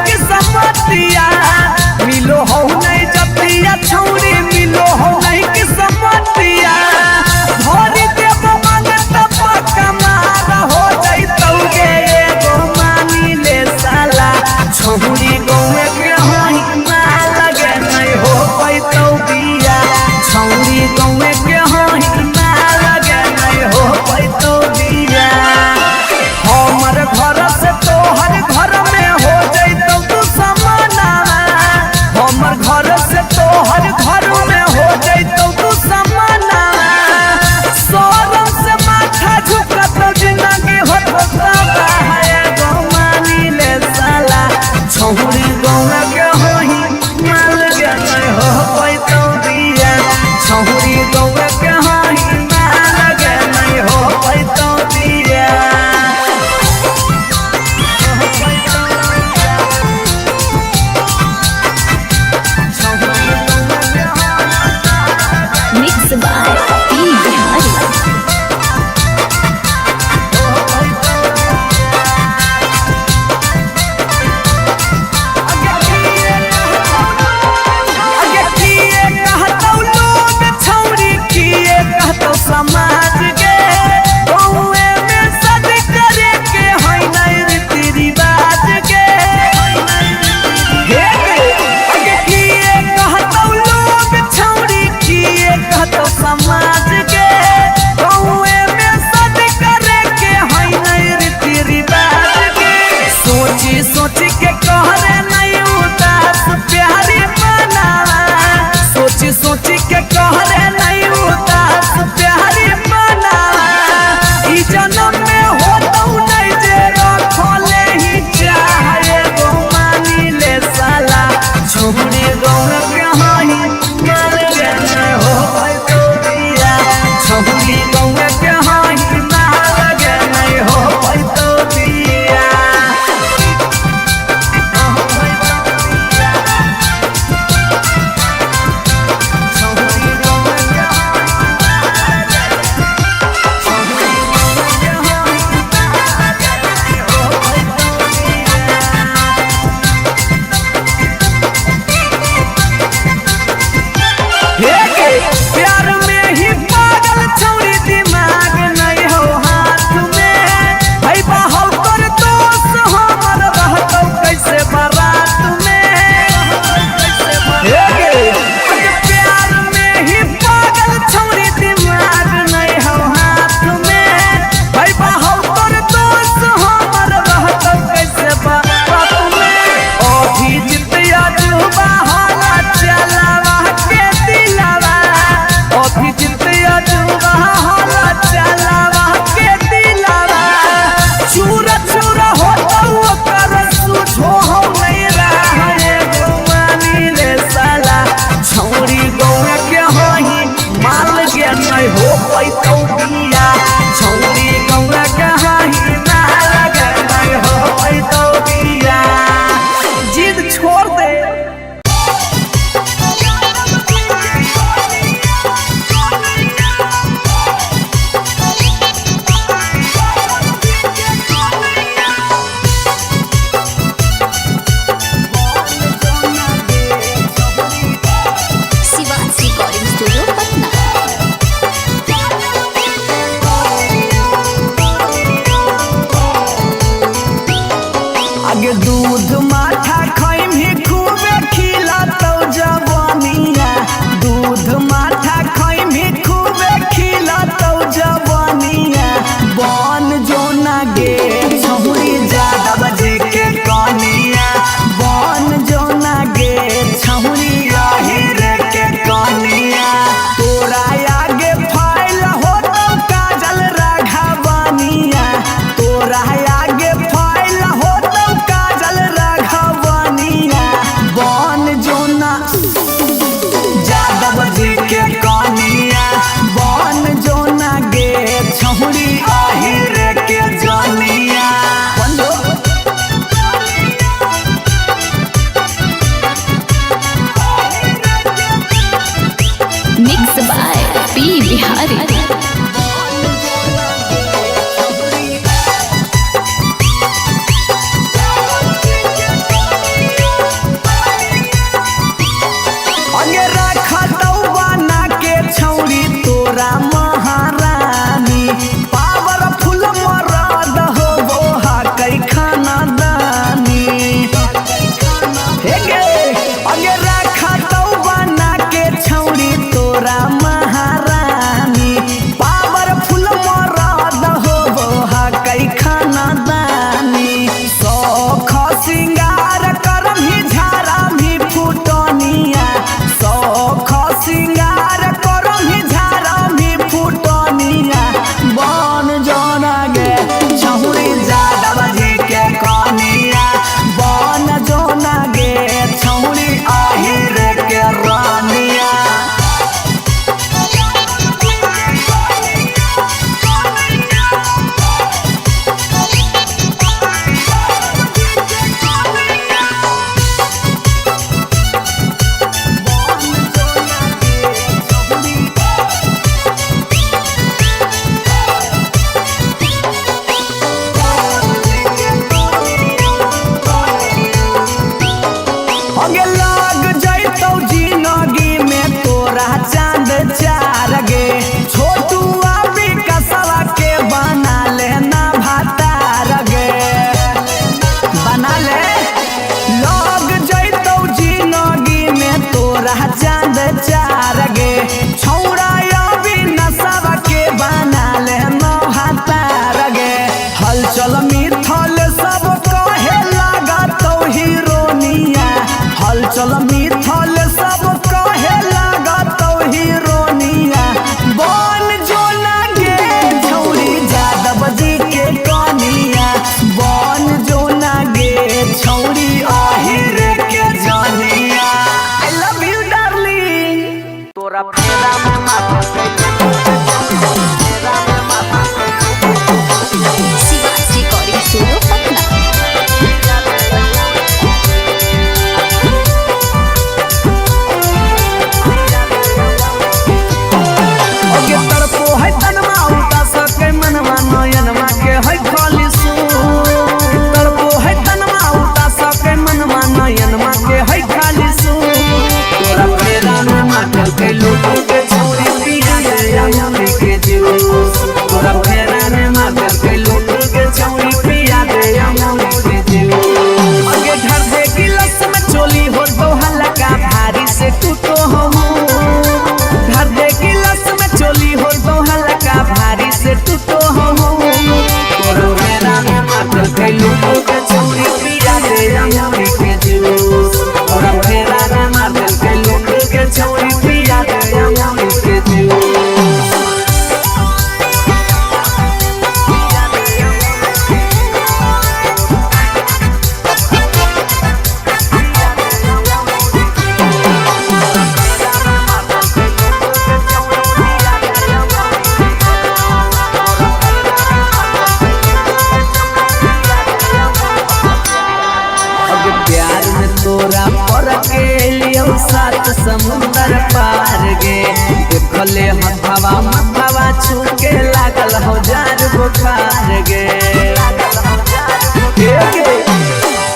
देखले हथवा मथवा छूके लागल हो जार बुखार गे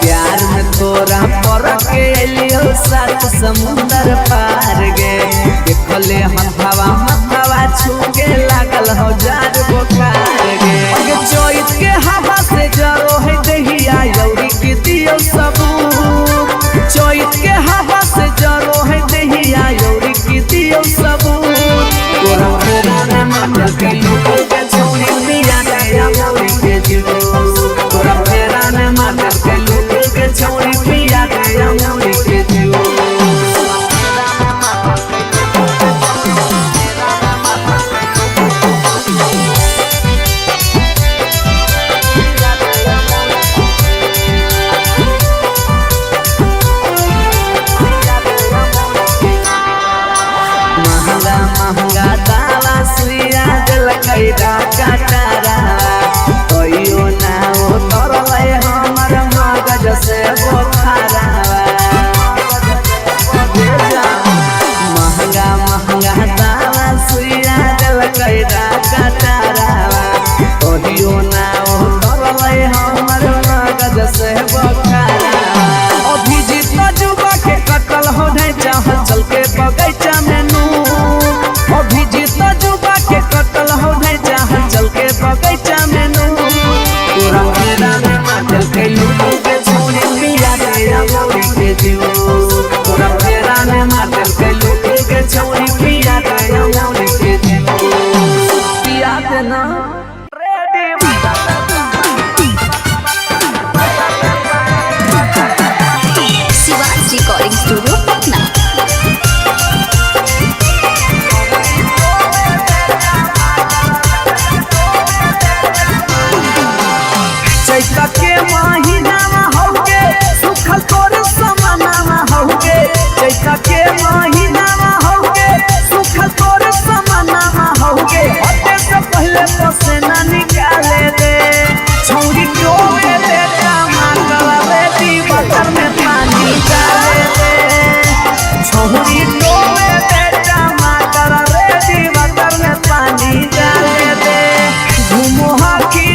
प्यार में तोरा पर के लियो सात समुंदर पार गे देखले हथवा मथवा छूके लागल हो जार बुखार गे चोइत के हवा से जरो है दहिया यौरी के दियो सबूत चोइत के हवा से जरो है दहिया यौरी के दियो सबूत तोरा फेरा में मटल के लूट के छोड़ी पिया गया मोरी के जीव तोरा फेरा में मटल के लूट के छोड़ी पिया गया मोरी के जीव महंगा दावा सुइया दिल कैदा कटारा कहियो ना ओ तरले हमर मगज से बोखारा महंगा दावा सुइया दिल कैदा कटारा कहियो ना ओ तरले हमर मगज से बोखारा अभिजीत जुबा के कटल हो नहीं चाहत चल के बगैचा में अभिजीत जुबा के कटल हो नहीं चाहत चल के बगैचा में तोरा फेरा में मटल के लूटू के छोड़ी पिया गया मोरी के जीव तोरा फेरा में मटल के लूटू के छोड़ी पिया गया मोरी के जीव पिया देना
शिवाज रिकॉर्डिंग स्टूडियो पटना।
चैता के महीना होगे सुखल तोर समाना होगे चैता के महीना होगे सुखल तोर समाना होगे हटे से पहले तो से ना निकाले दे छौरी डोबे दे टमाटर रेडी बटर में पानी डाले दे छौरी डोबे दे टमाटर रेडी बटर में पानी डाले दे घूमो हाकी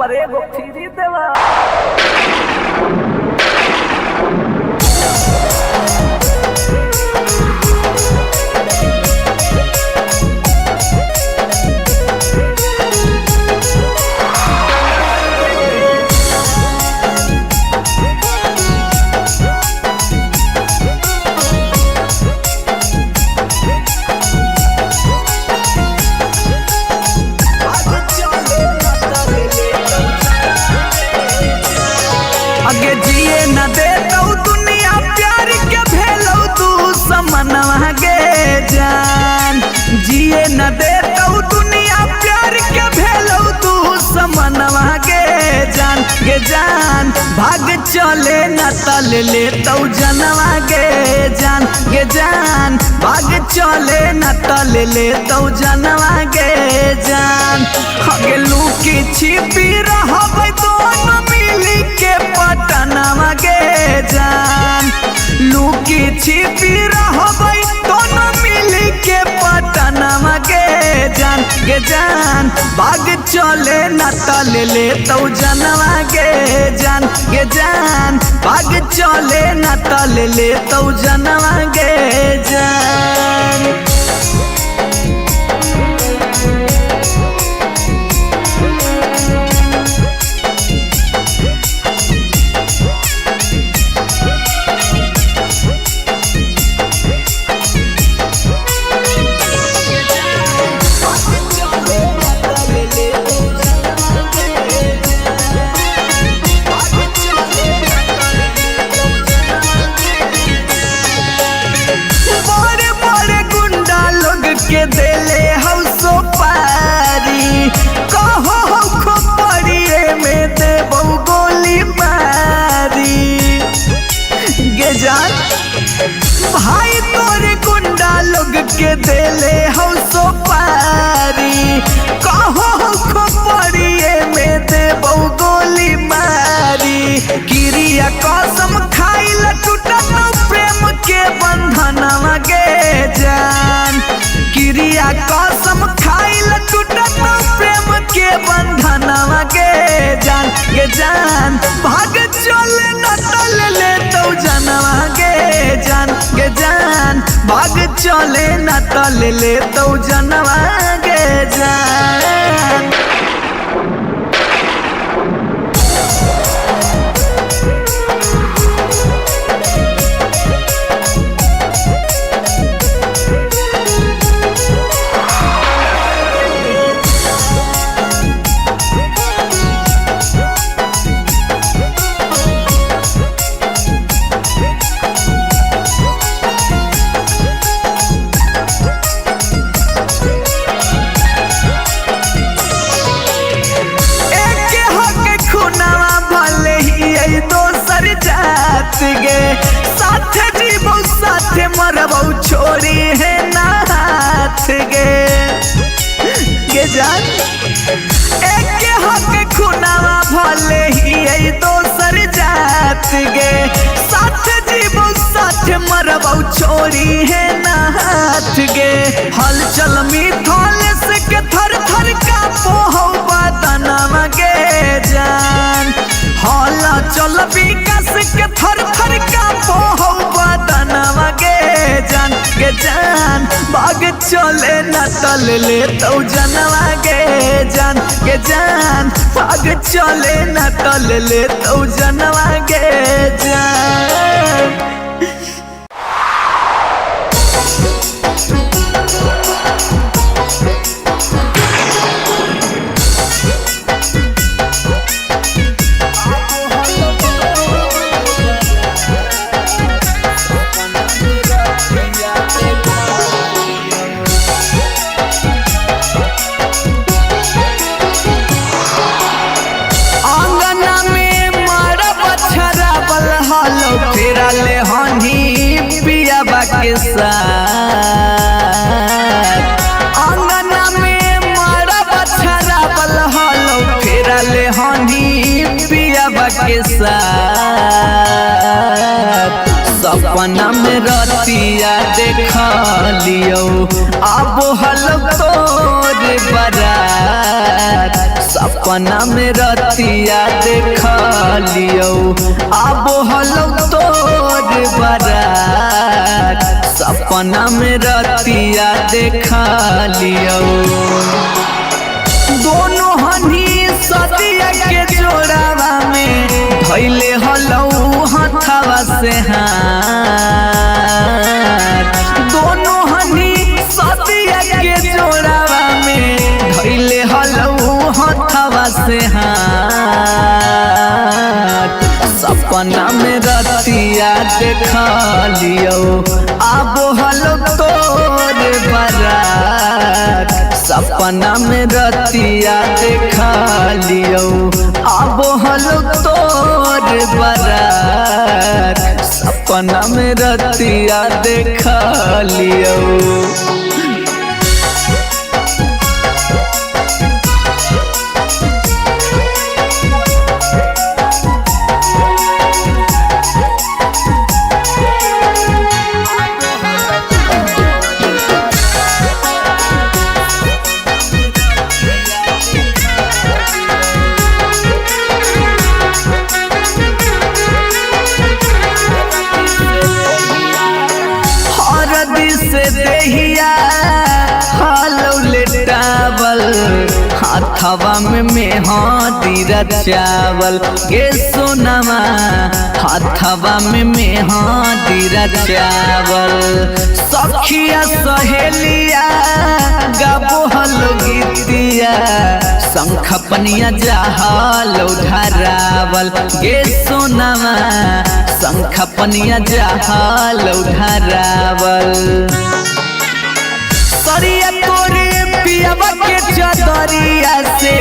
पर एगो फ्री देवा। आगे जिए न दे तो दुनिया प्यार के भेलो तू समनवा गे जान। जिए न दे तो दुनिया प्यार के भेलो तू समनवा गे जान। गे जान भाग चले न तल ले तो जनवा गे जान। गे जान भाग चले न तल ले तो जनवा गे जान। आगे लुकी छिपी रहबै दोनों मिली के पटनवा गे जान। लुकी छिपी रहबै दोनों मिली के पटनवा गे जान। गे जान भाग चले न तल ले तो जनवा गे जान। गे जान भाग चले न तल ले तो जनवा गे जान। के देले हौ सो पारी कहो हो खोपड़िए में देबौ गोली मारी। गे जान भाई तोरे गुंडा लोग के देले हौ सो पारी कहो हो खोपड़िए में देबौ गोली मारी। क्रिया कसम खाइल टूटत प्रेम के बंधनवा गे जान। क्रिया कसम खाइल टूटत प्रेम के बंधनवा गे जान। गे जान भाग चले न तल ले तो जनवा गे जान। गे जान भाग चले न तल ले तो जनवा गे जान। गे साथ जीवो साथ मरबौ छोड़ी है ना हाथ गे। गे जान एक हक खुनावा भले ही दोसर जात गे। साथ जीवो साथ मरबौ छोड़ी है ना हाथ गे। हलचल मिथल से के थर थर का पोहौ बदनवा गे जान। हला चल विकास के थर थर का पोहौ बदनवा गे जान। गे जान भाग चले न तल ले तो जनवा गे जान। गे जान भाग चले न तल ले तो जनवा गे जान। ले हनी पियाबा के साथ अंगना में मारा बछरा बल हलो फेरा ले हनी पियाबा के साथ। सपना में रतिया देखा लियो अब हल तोर बारात। सपना में रतिया देखा लियो आबो हलो तोर बारात सपना में रतिया देखा लियो दोनों हनी सदिया के जोड़ावा में धैले हलो हथवा से हाथ दोनों हनी सदिया के जोड़ावा में धैले हलो हथवा से हाथ सपना में रतिया देखा लियो आबो हलो तोर बारात सपना में रतिया देखा लियो आबो हलो तोर बारात सपना में रतिया देखा लियो से देहिया हालो लेटावल हाथवा में मेहंदी रचावल गे सोनामा हाथवा में मेहंदी रचावल सखिया सहेलिया गाबो हलो गीतिया शंख पनिया जहालो धरावल गे सोनामा शंख पनिया जहालो धरावल सरिया तोरे पियावा के चदरिया से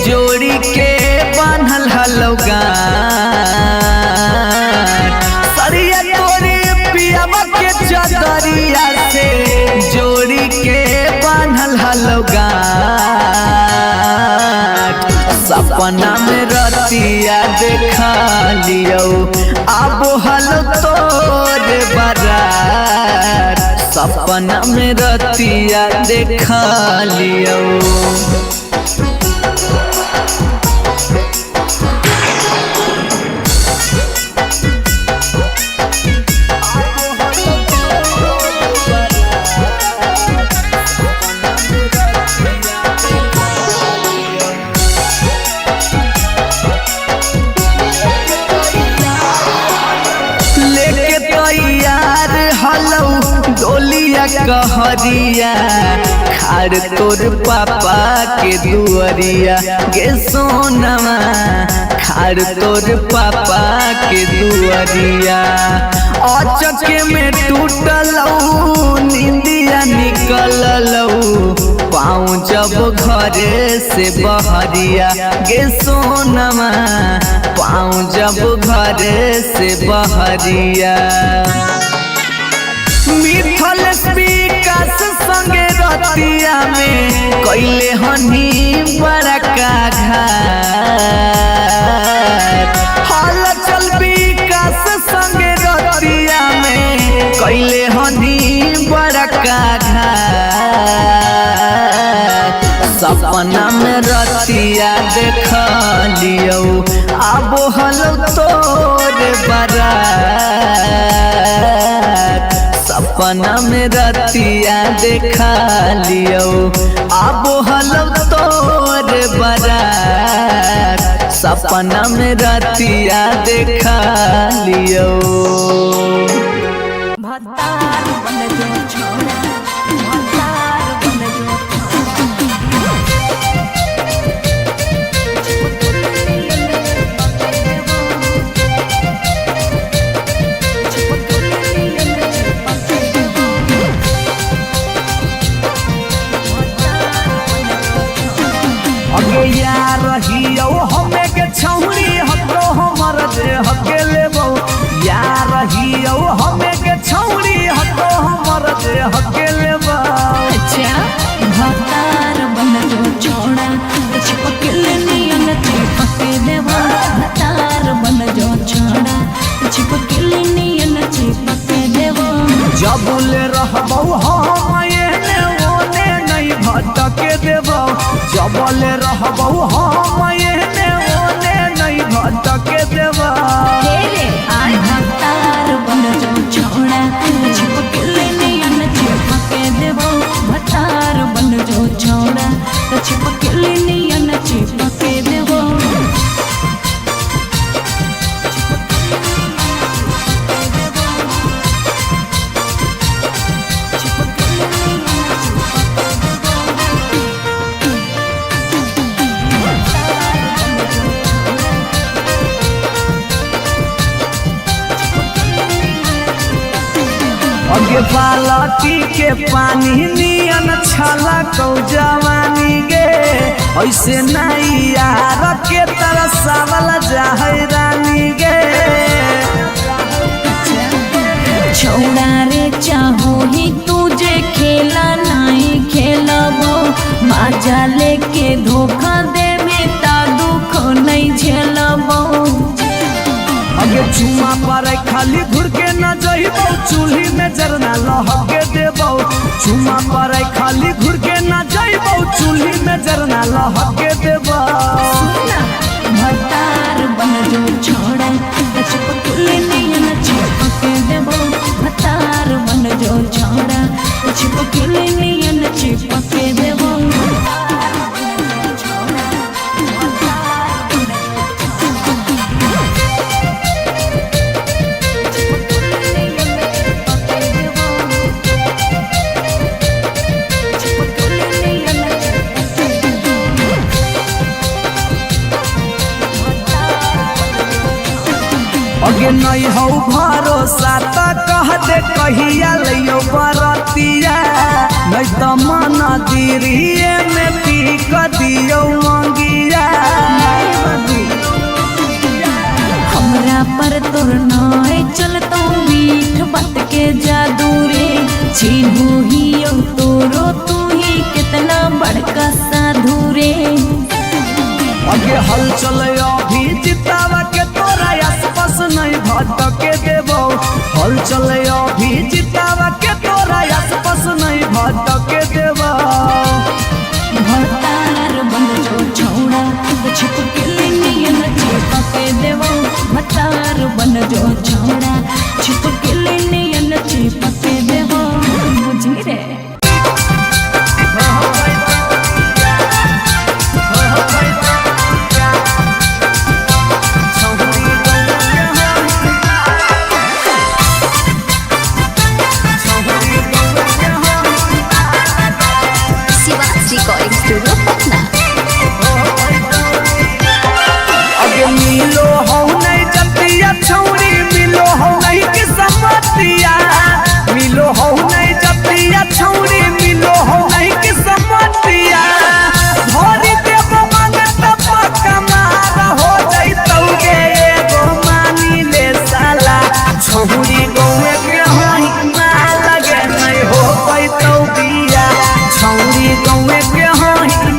जोड़ी के बांधल हलो गांठ सरिया तोरे पियावा के चदरिया से जोड़ी के बांधल हलो गांठ सपना में रतिया देखा लियो आबो हलो तोर बारात सपना में रतिया देखा लियो डोलिया कहरिया खार तोर पापा के दुअरिया गे सोनमा खार तोर पापा के दुअरिया अचके में टूटलौ नींदिया निकललौ पाँव जब घरे से बहरिया गे सोनमा पाँव जब घरे से बहरिया मिथल विकास संगे रतिया में कैले हनी बड़का घाट हल चल विकास संगे रतिया में कैले हनी बड़का घाट सपना में रतिया देखा लियो आबो हलो तोर बारात सपना में रतिया देखा लियो आबो हलो तोर बारात सपना में रतिया देखा लियो
भतार बन जो छोड़ा भतार बन जो
यार रहियो हमें के छौरी हको हमर दे हके लेबो यार रहियो हमें के छौरी हको हमर दे हके लेबो
अच्छा भतार बन जो छोड़ा चिपकल नियन चिपके देवा भतार बन जो छोड़ा चिपकल नियन चिपके देवा
जबुले रहबो हम एने ओने नहीं भटके देबो जबले रहबो हम
तो चिपकली नियन चिपके देबो
अगे बालटी के पानी नियन छला कौ जवानी गे ऐसे नहीं यार के तरसावल जाहै रानी गे
छौड़ा रे चाहो ही तुझे खेला नहीं खेलबो मजा लेके धोखा दे में ता दुख नहीं झेलबो
अगे चुमा पर खाली घुर के न जइबो चूल्ही में जरना लहके देबो चुमा पर खाली घुर के न जइबो चूल्ही में जरना लहके देबो
भतार बन जो छोड़ा चिपकली नियन चिपके देबो भतार बन जो छोड़ा चिपकली नियन चिपके देबो
अगे नहीं हो भरोसा तो कह दे कहिया लियो बरतिया नहीं तो मन दिरिए में पीक दियो मंगिया
हमरा पर तोर नाय चलतो मीठ बात के जादू रे चिन्हू ही तोरो तू ही कितना बड़का साधु रे
अगे हल चले अभी जितावा के तोरा आसपास नहीं भटके देबो हल चले अभी जितावा के तोरा आसपास नहीं भटके देबो
भतार बन जो छौड़ा चिपकली नियन चिपके देबो भतार बन जो छौड़ा चिपकली नियन चिपके देबो बुझी रे
रिकॉर्डिंग स्टूडियो पटना।
अगे मिलो हो नहीं जतिया छौरी मिलो हो नहीं किस्मतिया मिलो हो नहीं जतिया छौरी मिलो हो नहीं किस्मतिया भरी देबो मांगत पक्का मार हो जइतौ गे एगो मानी ले साला छौरी गौए के हई मार लगे नहीं हो पैतौ बिया छौरी गौए के हई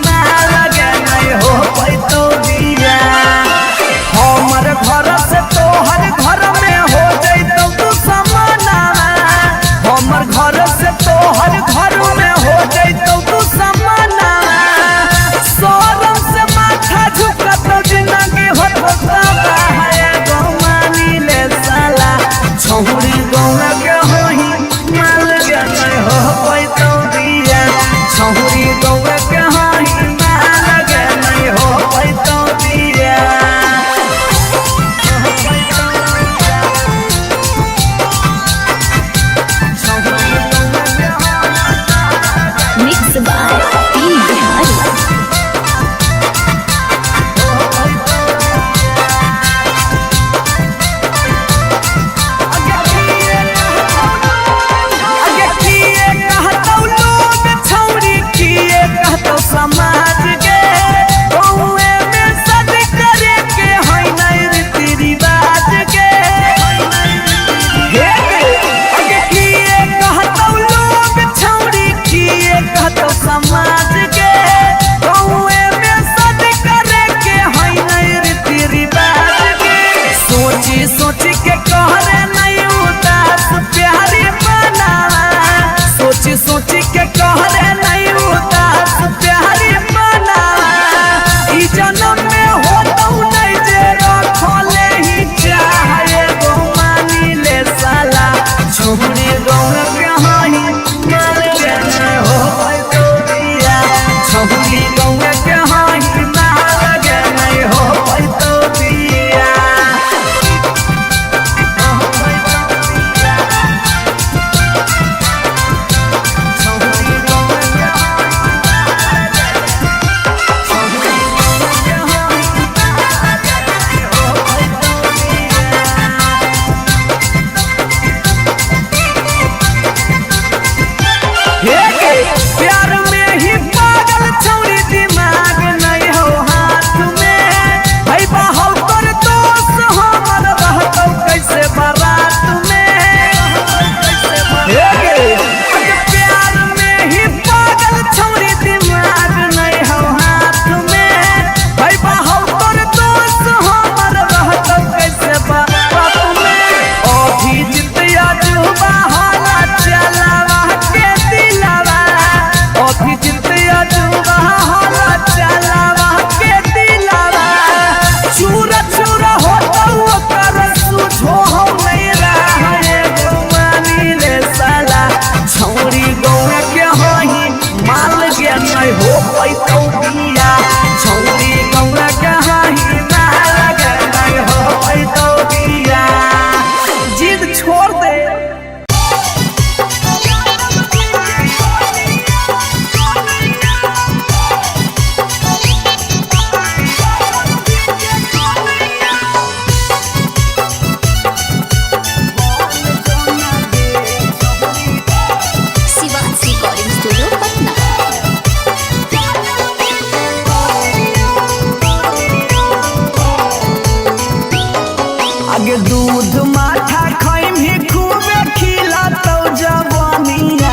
दूध माठा खैमी खूबे खिला तो जवानिया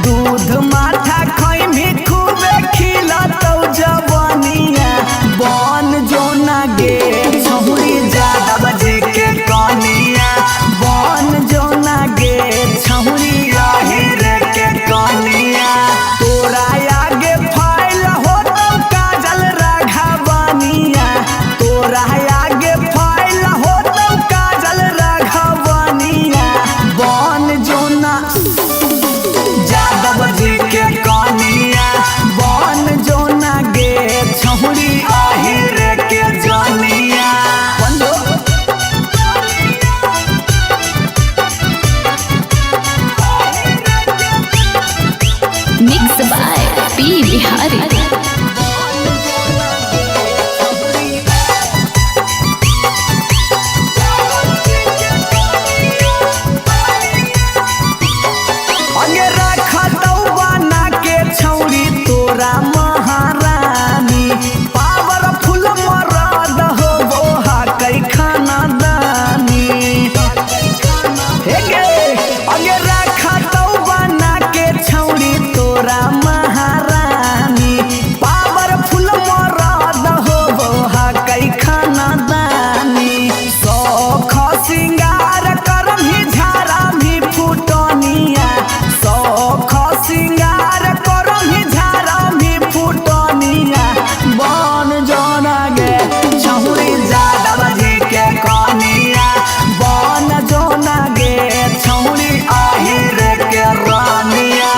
दूध माठा खैमी खूबे खिला तो जवानिया बन जोना गे छौरी ज्यादा बजे के कनिया बन जोना गे छौरी रे के कनिया तोरा आगे फाइल हो तो काजल राघवनिया तोरा आगे फाइल हो तो काजल राघवनिया बन जोना यादव जी के कनिया बन जोना गे छौरी रे के जनिया
Mixed by P. Bihari.
अगे रखा तो बना के छौरी तोरा महारानी पावरफुल मरद हो बोहा कई खाना दानी अगे रखा तो बना के छौरी तोरा महारानी पावरफुल मरद हो बोहा कई खाना दानी सौख सिंगार करमी झारा भी फुटनिया सौख सिंगार करमी झारा भी फुटनिया बन जोना गे छौरी यादव जी के कनिया बन जोना गे छौरी रे के रानिया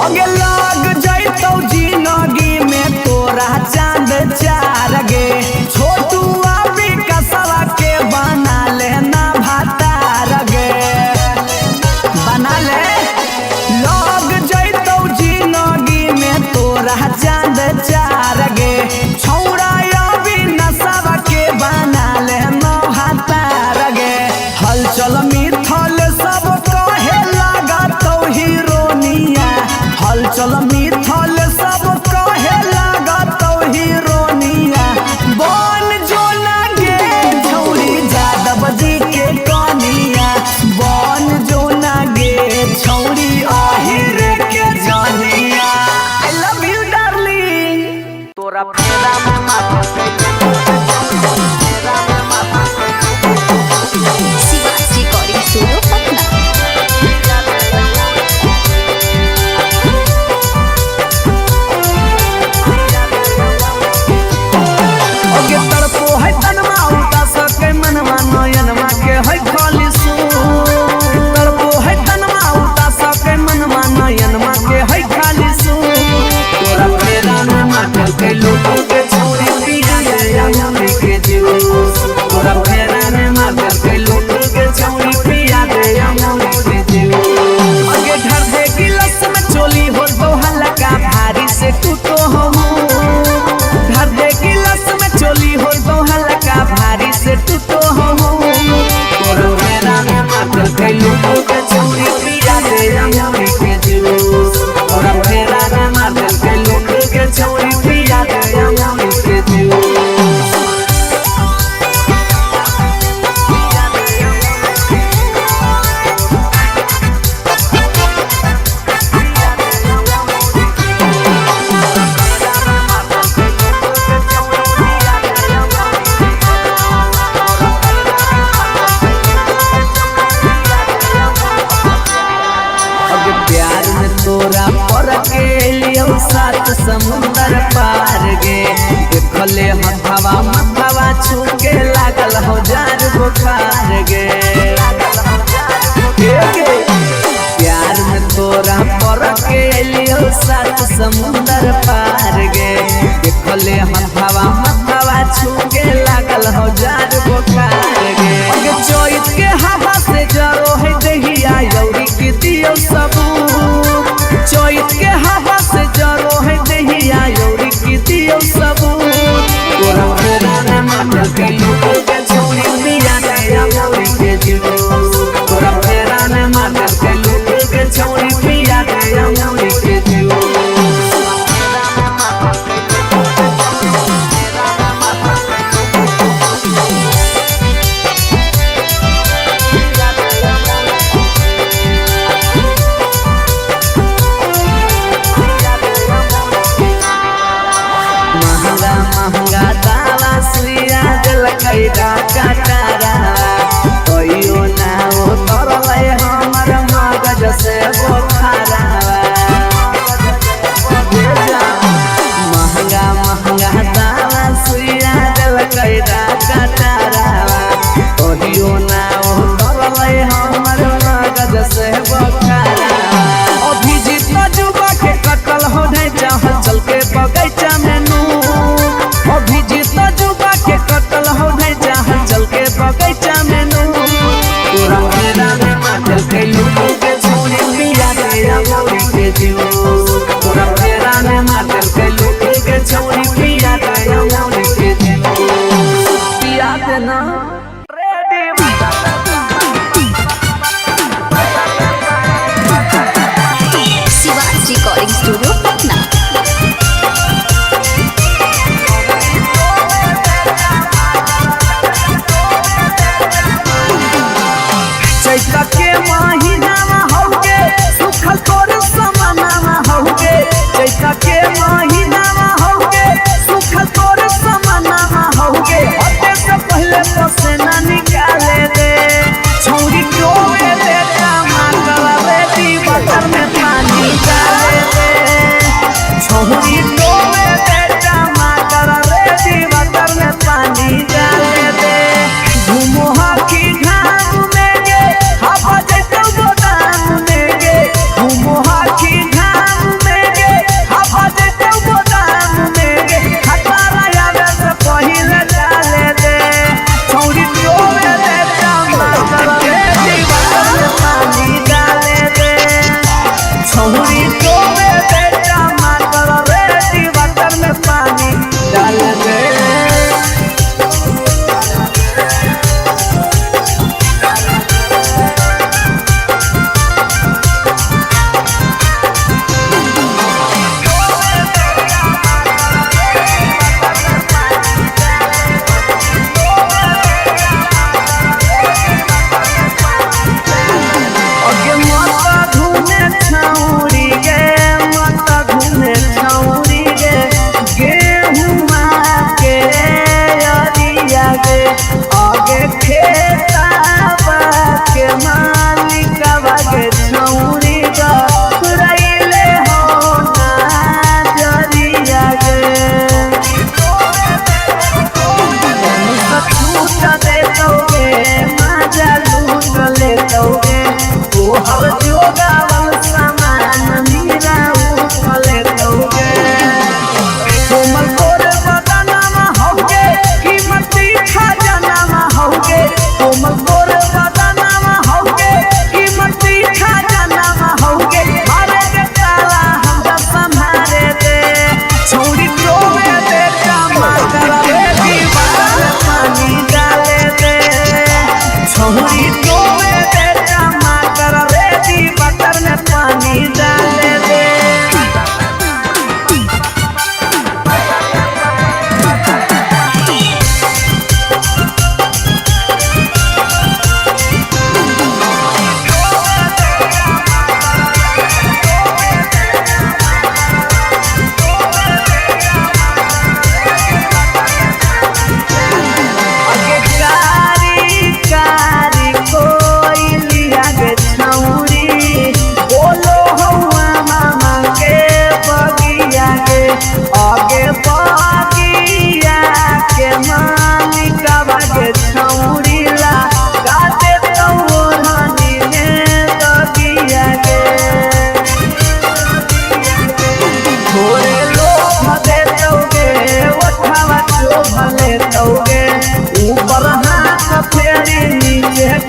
अगे लग जैतौ जिंदगी में तोरा चांद चार गे छोटू अभी कसवा के बना लेना भातार गे बना ले लग जैतौ जिंदगी में तोरा चांद चार गे छौरा अभी नसवा के बना लेना भातार गे हलचल मिथल सब कहे लगा तो हीरोनिया हलचल मिथल सब कहे लगा तो हीरोनिया बन जोना गे छौरी यादव जी के कनिया बन जोना गे छौरी रे के जनिया आई लव यू डार्लिंग तोरा फेरा में माथा
Siwas Recording Studio, Patna.
अगे तरपो है तनमा उदास के मनवा नयनमा के है खाली सू तरपो है तनमा उदास के मनवा नयनमा के है खाली सू तोरा फेरा में माटल के लोगों के छौरी पिया या मम्मी के जूस तोरा फेरा में माटल के लोगों के छौरी पिया या मम्मी के जूस अगे घर दे गिलास में चोली हो तो हल्का भारी से टूटो हम घर दे गिलास में चोली हो तो हल्का भारी से टूटो हम तोरो मेरा में माटल के लोगों के छौरी पिया या मम्मी के जूस तोरा फेरा में माटल के लोगों के छौरी पिया या मम्मी के जूस तोरा पर के लियो सात समुंदर पार गे देखले हथवा मथवा छू के लागल हो जार बुखार गे प्यार में तोरा पर के लियो सात समुंदर पार गे देखले हथवा मथवा छू के लागल हो जार बुखार गे चोइत के हवा से जरो है दहिया यौरी की दियो कैलू के छौरी पिया के अमूरी के जूस तोरा फेरा में मार कैलू के छौरी पिया के अमूरी के जूस महंगा दावा सुइया दिल कैदा काटारा कहियो ना उतरले हमर मगज से बोखारा महंगा दावा सुइया दिल कैदा काटारा कहियो ना उतरले हमर मगज से बोखारा अभिजीत जुबा के कटल हो नहीं चाहत चल के बगैचा में अभिजीत जुबा के कटल हो नहीं चाहत चल के बगैचा में तोरा मेरा में मार कैलू के छौरी पिया के अमूरी के जूस तोरा मेरा में मार कैलू के छौरी पिया के अमूरी के जूस पिया के ना
शिवाज रिकॉर्डिंग स्टूडियो पटना।
चैता के महीनामा हौगे सुखल तोर समानामा हौगे चैता के महीनामा हौगे सुखल तोर समानामा हौगे हटे से पहले पसेना निकाले दे छौरी टोवे दे टमाटर रे दी बटर में पानी डाले दे छौरी टोवे दे टमाटर रे दी बटर में पानी डाले दे घूमो हाकी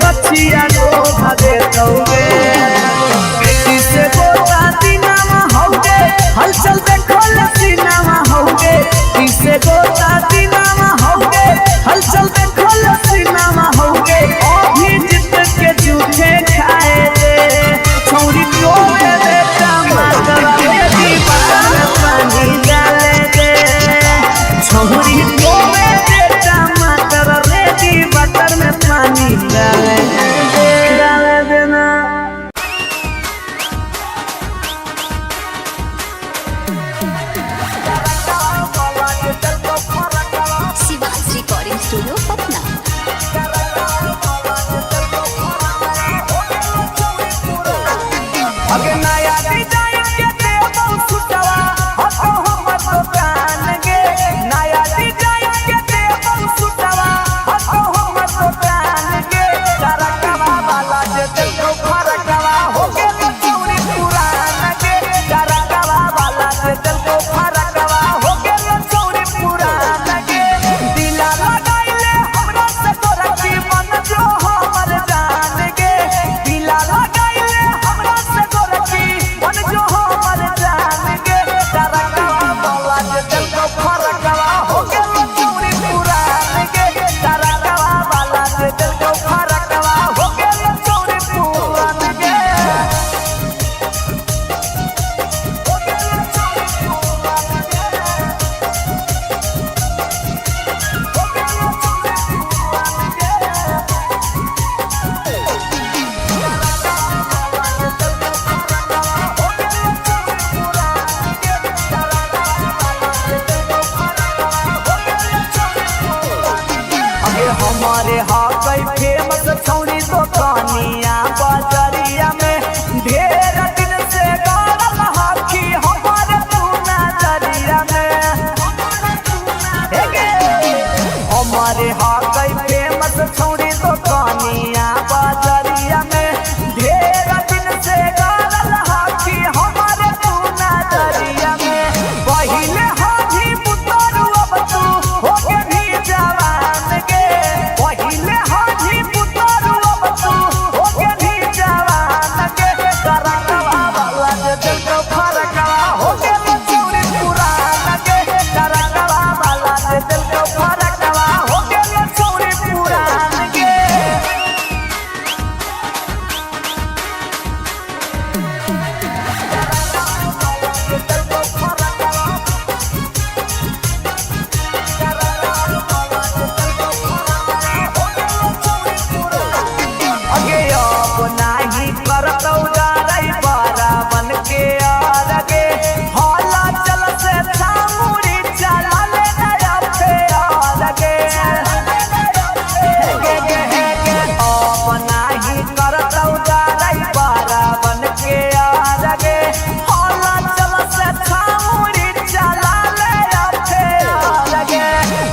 बचिया लोभा दे दोगे किसे गोता दीनामा होगे हलचल देखो सीनामा होगे किसे गोता दीनामा होगे हलचल हमारे हाकई फेमस छौरी तो कनिया बजरिया में ढेर दिन से गाड़ल हाथी हमारे तू नजरिया में। हमारे हाकई फेमस छौरी तो कनिया बजरिया में ढेर दिन से गाड़ल हाथी हमारे तू नजरिया में। पहिले हाथी पुतरू अब तू होके भी जवान गे, पहिले हाथी पुतरू अब तू होके भी जवान गे। करकवा वाला जे दिल को फरकवा होके छौरी पुरान गे, करकवा वाला जे दिल को फरकवा होके छौरी पुरान गे। अगे अब नाही करतौ जारई बरावन के आगे हौला चल से छामुड़ी चला ले नया फेर गे। अब नाही करतौ जारई बरावन के आगे हौला चल से छामुड़ी चला ले फेर गे।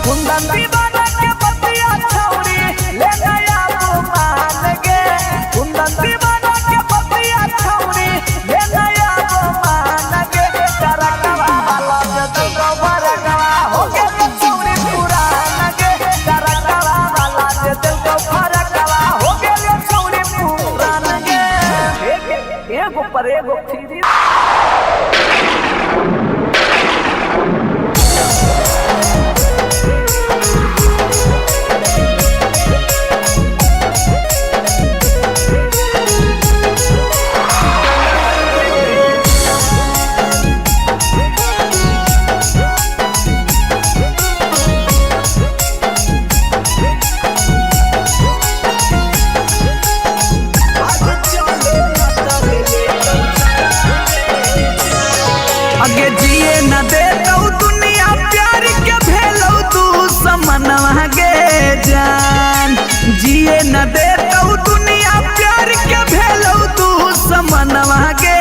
कुंदन दीवाना के बतिया छौरी ले नया गुमान गे, कुंदन दीवाना के बतिया छौरी ले नया गुमान गे। करकवा वाला जे दिल को फरकवा होके छौरी पुरान गे, करकवा वाला जे दिल को फरकवा होके छौरी पुरान गे। एगो पर एगो फिरी अगे जिए न देतौ दुनिया प्यार के भेलौ तू समनवा गे जान, जिए न देतौ दुनिया प्यार के भेलौ तू समनवा गे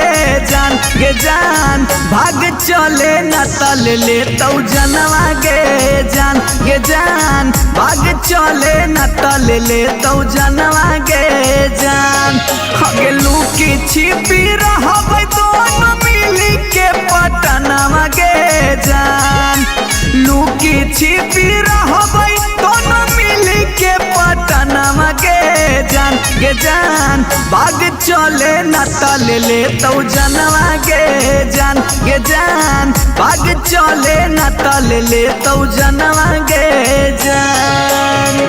जान। गे जान भाग चले न तल लेतौ जनवा गे जान, गे जान भाग चले न तल लेतौ जनवा गे जान। अगे लुकी छिपी रहबै दोनों मिली के पटनवा गे जान, लुकी छिपी रहबै दोनों मिली के पटनवा गे जान। गे जान भाग चले न तल लेतौ जनवा गे जान, गे जान भाग चले न तल लेतौ जनवा गे जान।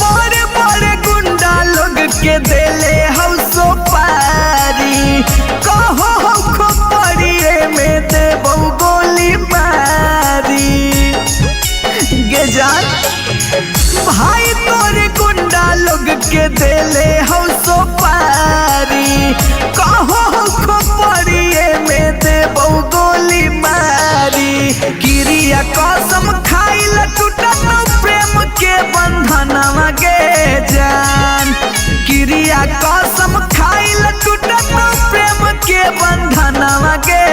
बड़े बड़े गुंडा लोग के देले हौसो पारी, कहो खोपड़िए में देबौ गोली मारी। गे जान भाई तोरे गुंडा लोग के देले हौसो पारी, कहो खोपड़िए में देबौ गोली मारी। क्रिया कसम खाइल टूटत प्रेम के बंधनवा गे जान, क्रिया कसम खाइल टूटत प्रेम के बंधनवा गे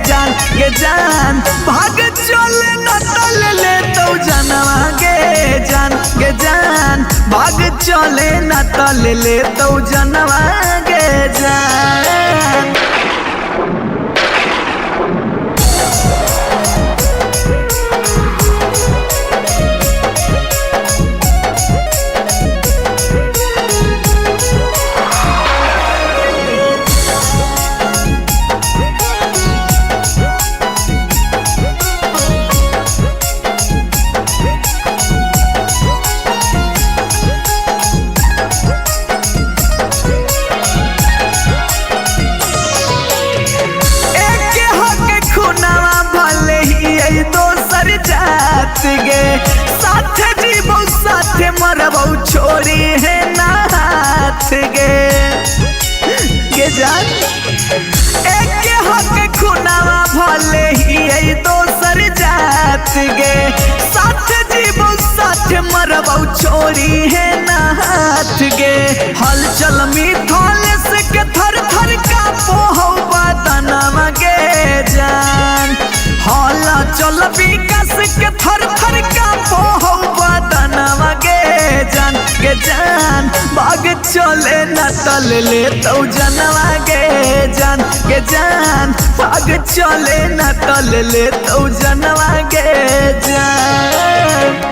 जान। गे जान भाग चले न तल लेतौ जनवा गे जान, गे जान भाग चले न तल लेतौ जनवा गे जान। मरबौ छोड़ी है नाथ गे जान एक हक खुनावा भले ही दोसर जात गे साथ जीवो साथ मरबौ छोड़ी है नाथ गे हलचल मिथल से के थर थर का पोहौ बदनवा गे जान हल चल विकास के थर थर का पोहौ बदनवा गे जान बाग चले न तल ले तो जनवा गे जान बाग चले न तल ले तो जनवा गे जान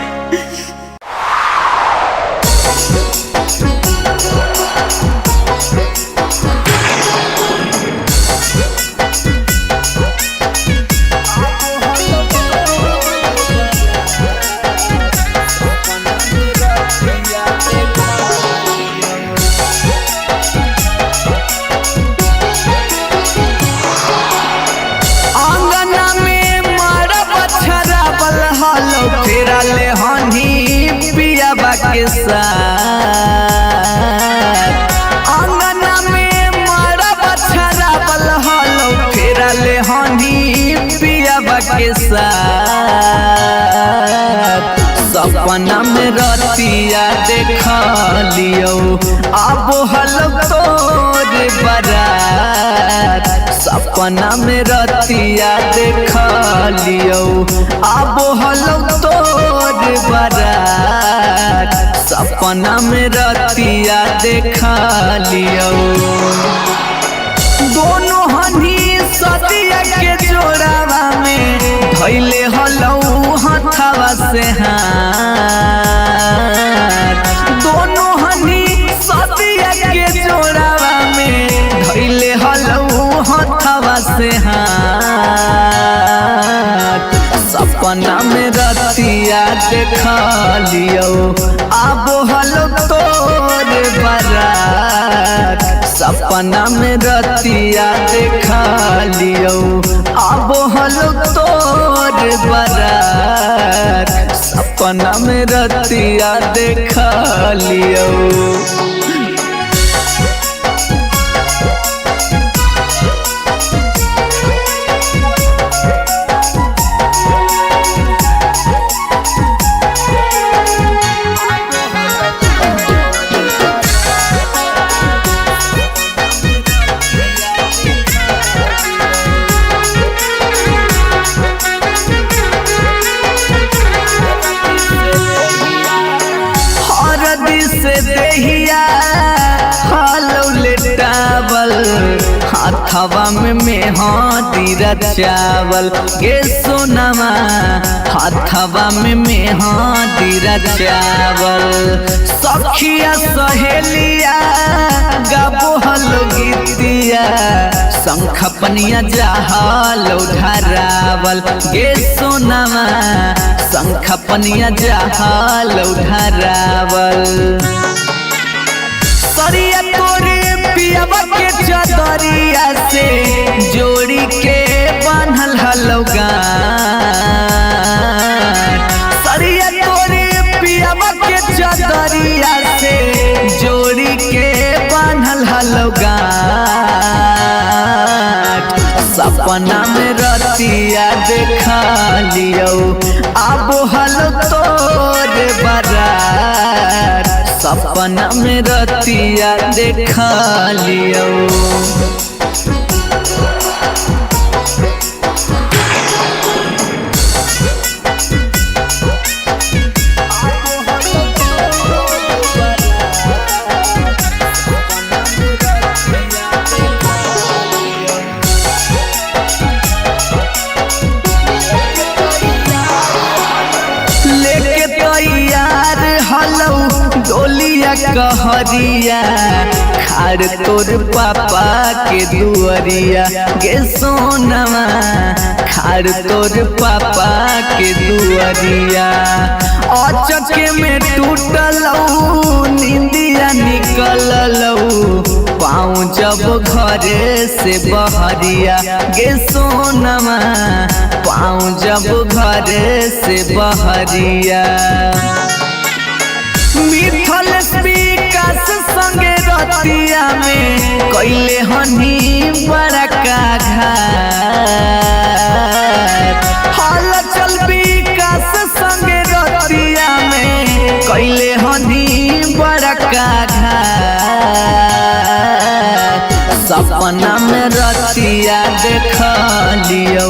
ले हनी पियाबा के साथ अंगना में मरब छराबल हलो फेरा ले हनी पियाबा के साथ सपना में रतिया देख लियो अब हलो तोर बारात सपना में रतिया देख लियो अब हलो तोर बारात सपना में रतिया देख लियो दोनों हनी सदिया के जोड़ावा में धैले हलौ हथवा से हाथ दोनों हनी सदिया के जोड़ावा में धैले हलौ हथवा से हाथ सपना में रतिया देख लियो अब हलो तोर बारात सपना में रतिया देख लियो अब हलो तोर बारात सपना में रतिया देख लियो हथवा में मेहंदी चावल गे सोनमा हथवा में मेहंदी चावल सखिया सहेलिया गाबो हलो गीतिया शंख पनिया जहालो धरावल गे सोनमा शंख पनिया जहालो धरावल सरिया तोरे पियावा के चदरिया से जोड़ी के बांधल हलो गान सरिया तोरे पियावा के चदरिया से जोड़ी के बांधल हलो गान सपना में रतिया देख लियो अब हलो तोर बारात सपना में रतिया देख लियो डोलिया कहरिया खाड़ तोर पापा के दुअरिया गे सोनमा खाड़ तोर पापा के दुअरिया अचके में टूटलौ निंदिया निकललौ पाँव जब घरे से बहरिया गे सोनमा पाँव जब घरे से बहरिया मिथल विकास संगे रतिया में कैले हनी बड़का घाट हल चल विकास संगे रतिया में कैले हनी बड़का घाट सपना में रतिया देख लियो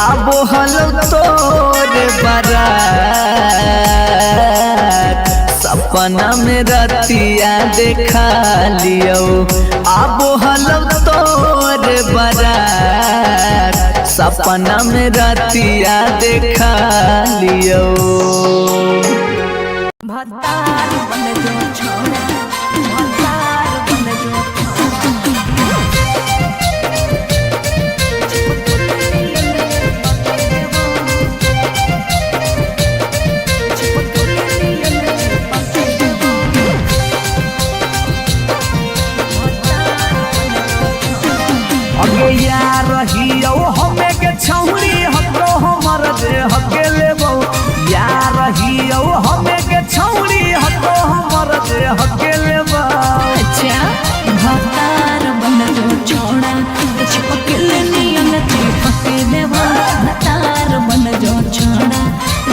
आबो हलो तोरे बारात सपना में रतिया देखा लियो आबो हलो तोरे बारात सपना में रतिया देखा लियो
भतार बन जो छोड़ा भतार बन जो
अगे यार रहियो हमें के छौरी हको हमर दे हके लेबो यार रहियो हमें के छौरी हको हमर दे हके लेबो
अच्छा भतार बन जो छोड़ा चिपकल नियन चिपक देवा भतार बन जो छोड़ा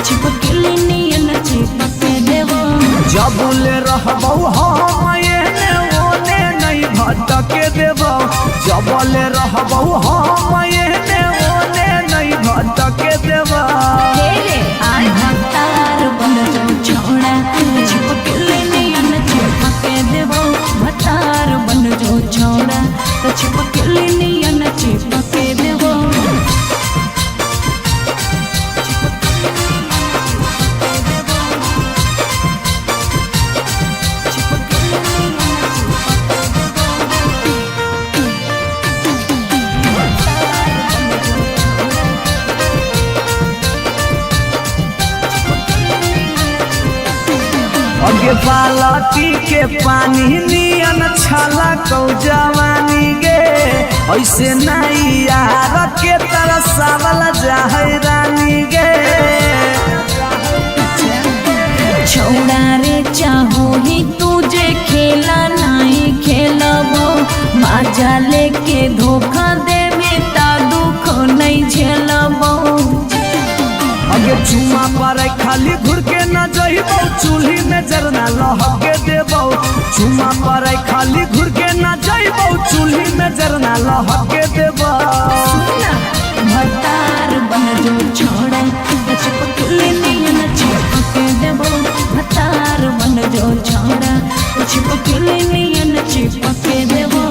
चिपकल नियन चिपक देवा
जबले रहबो हम एने ओने नहीं भटके देबो जबले रहबो हम एने ओने नहीं भटके देबो
आय भतार बन जो छोड़ा चिपकल नियन चिपक देवा भतार बन जो छोड़ा चिपकल नियन चिपक देवा
अगे बालटी के पानी नियन छला कौ जवानी गे ऐसे नहीं यार के तरह सावल जाहे रानी गे
छोड़ा रे चाहो ही तुझे खेला नहीं खेलबो मजा लेके धोखा देवे ता दुख नहीं झेलबो
अगे चुमा पर खाली घुर के न जइबो चूल्ही में जरना लहके देबो चुमा पर खाली घुर के न जइबो चूल्ही में जरना लहके देबो
भतार बन जो छोड़ा चिपकल नियन चिपक देबो भतार बन जो छोड़ा चिपकल नियन चिपक देबो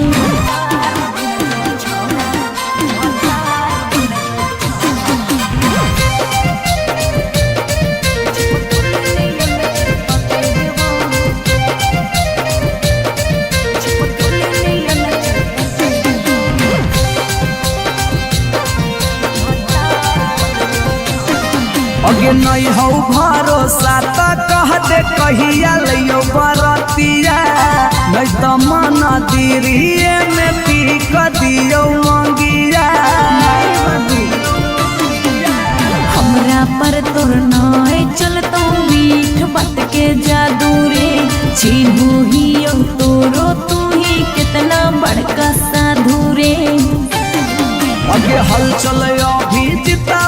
अगे नहीं हो भरोसा त कह दे कहिया लियो बरतिया नहीं तो मन दिरिए में पीक दियो मंगिया
हमरा पर तोर नाय चलतो मीठ बात के जादू रे चिन्हू ही तोरो तू ही कितना बड़का साधु रे
अगे हल चल अभी जिता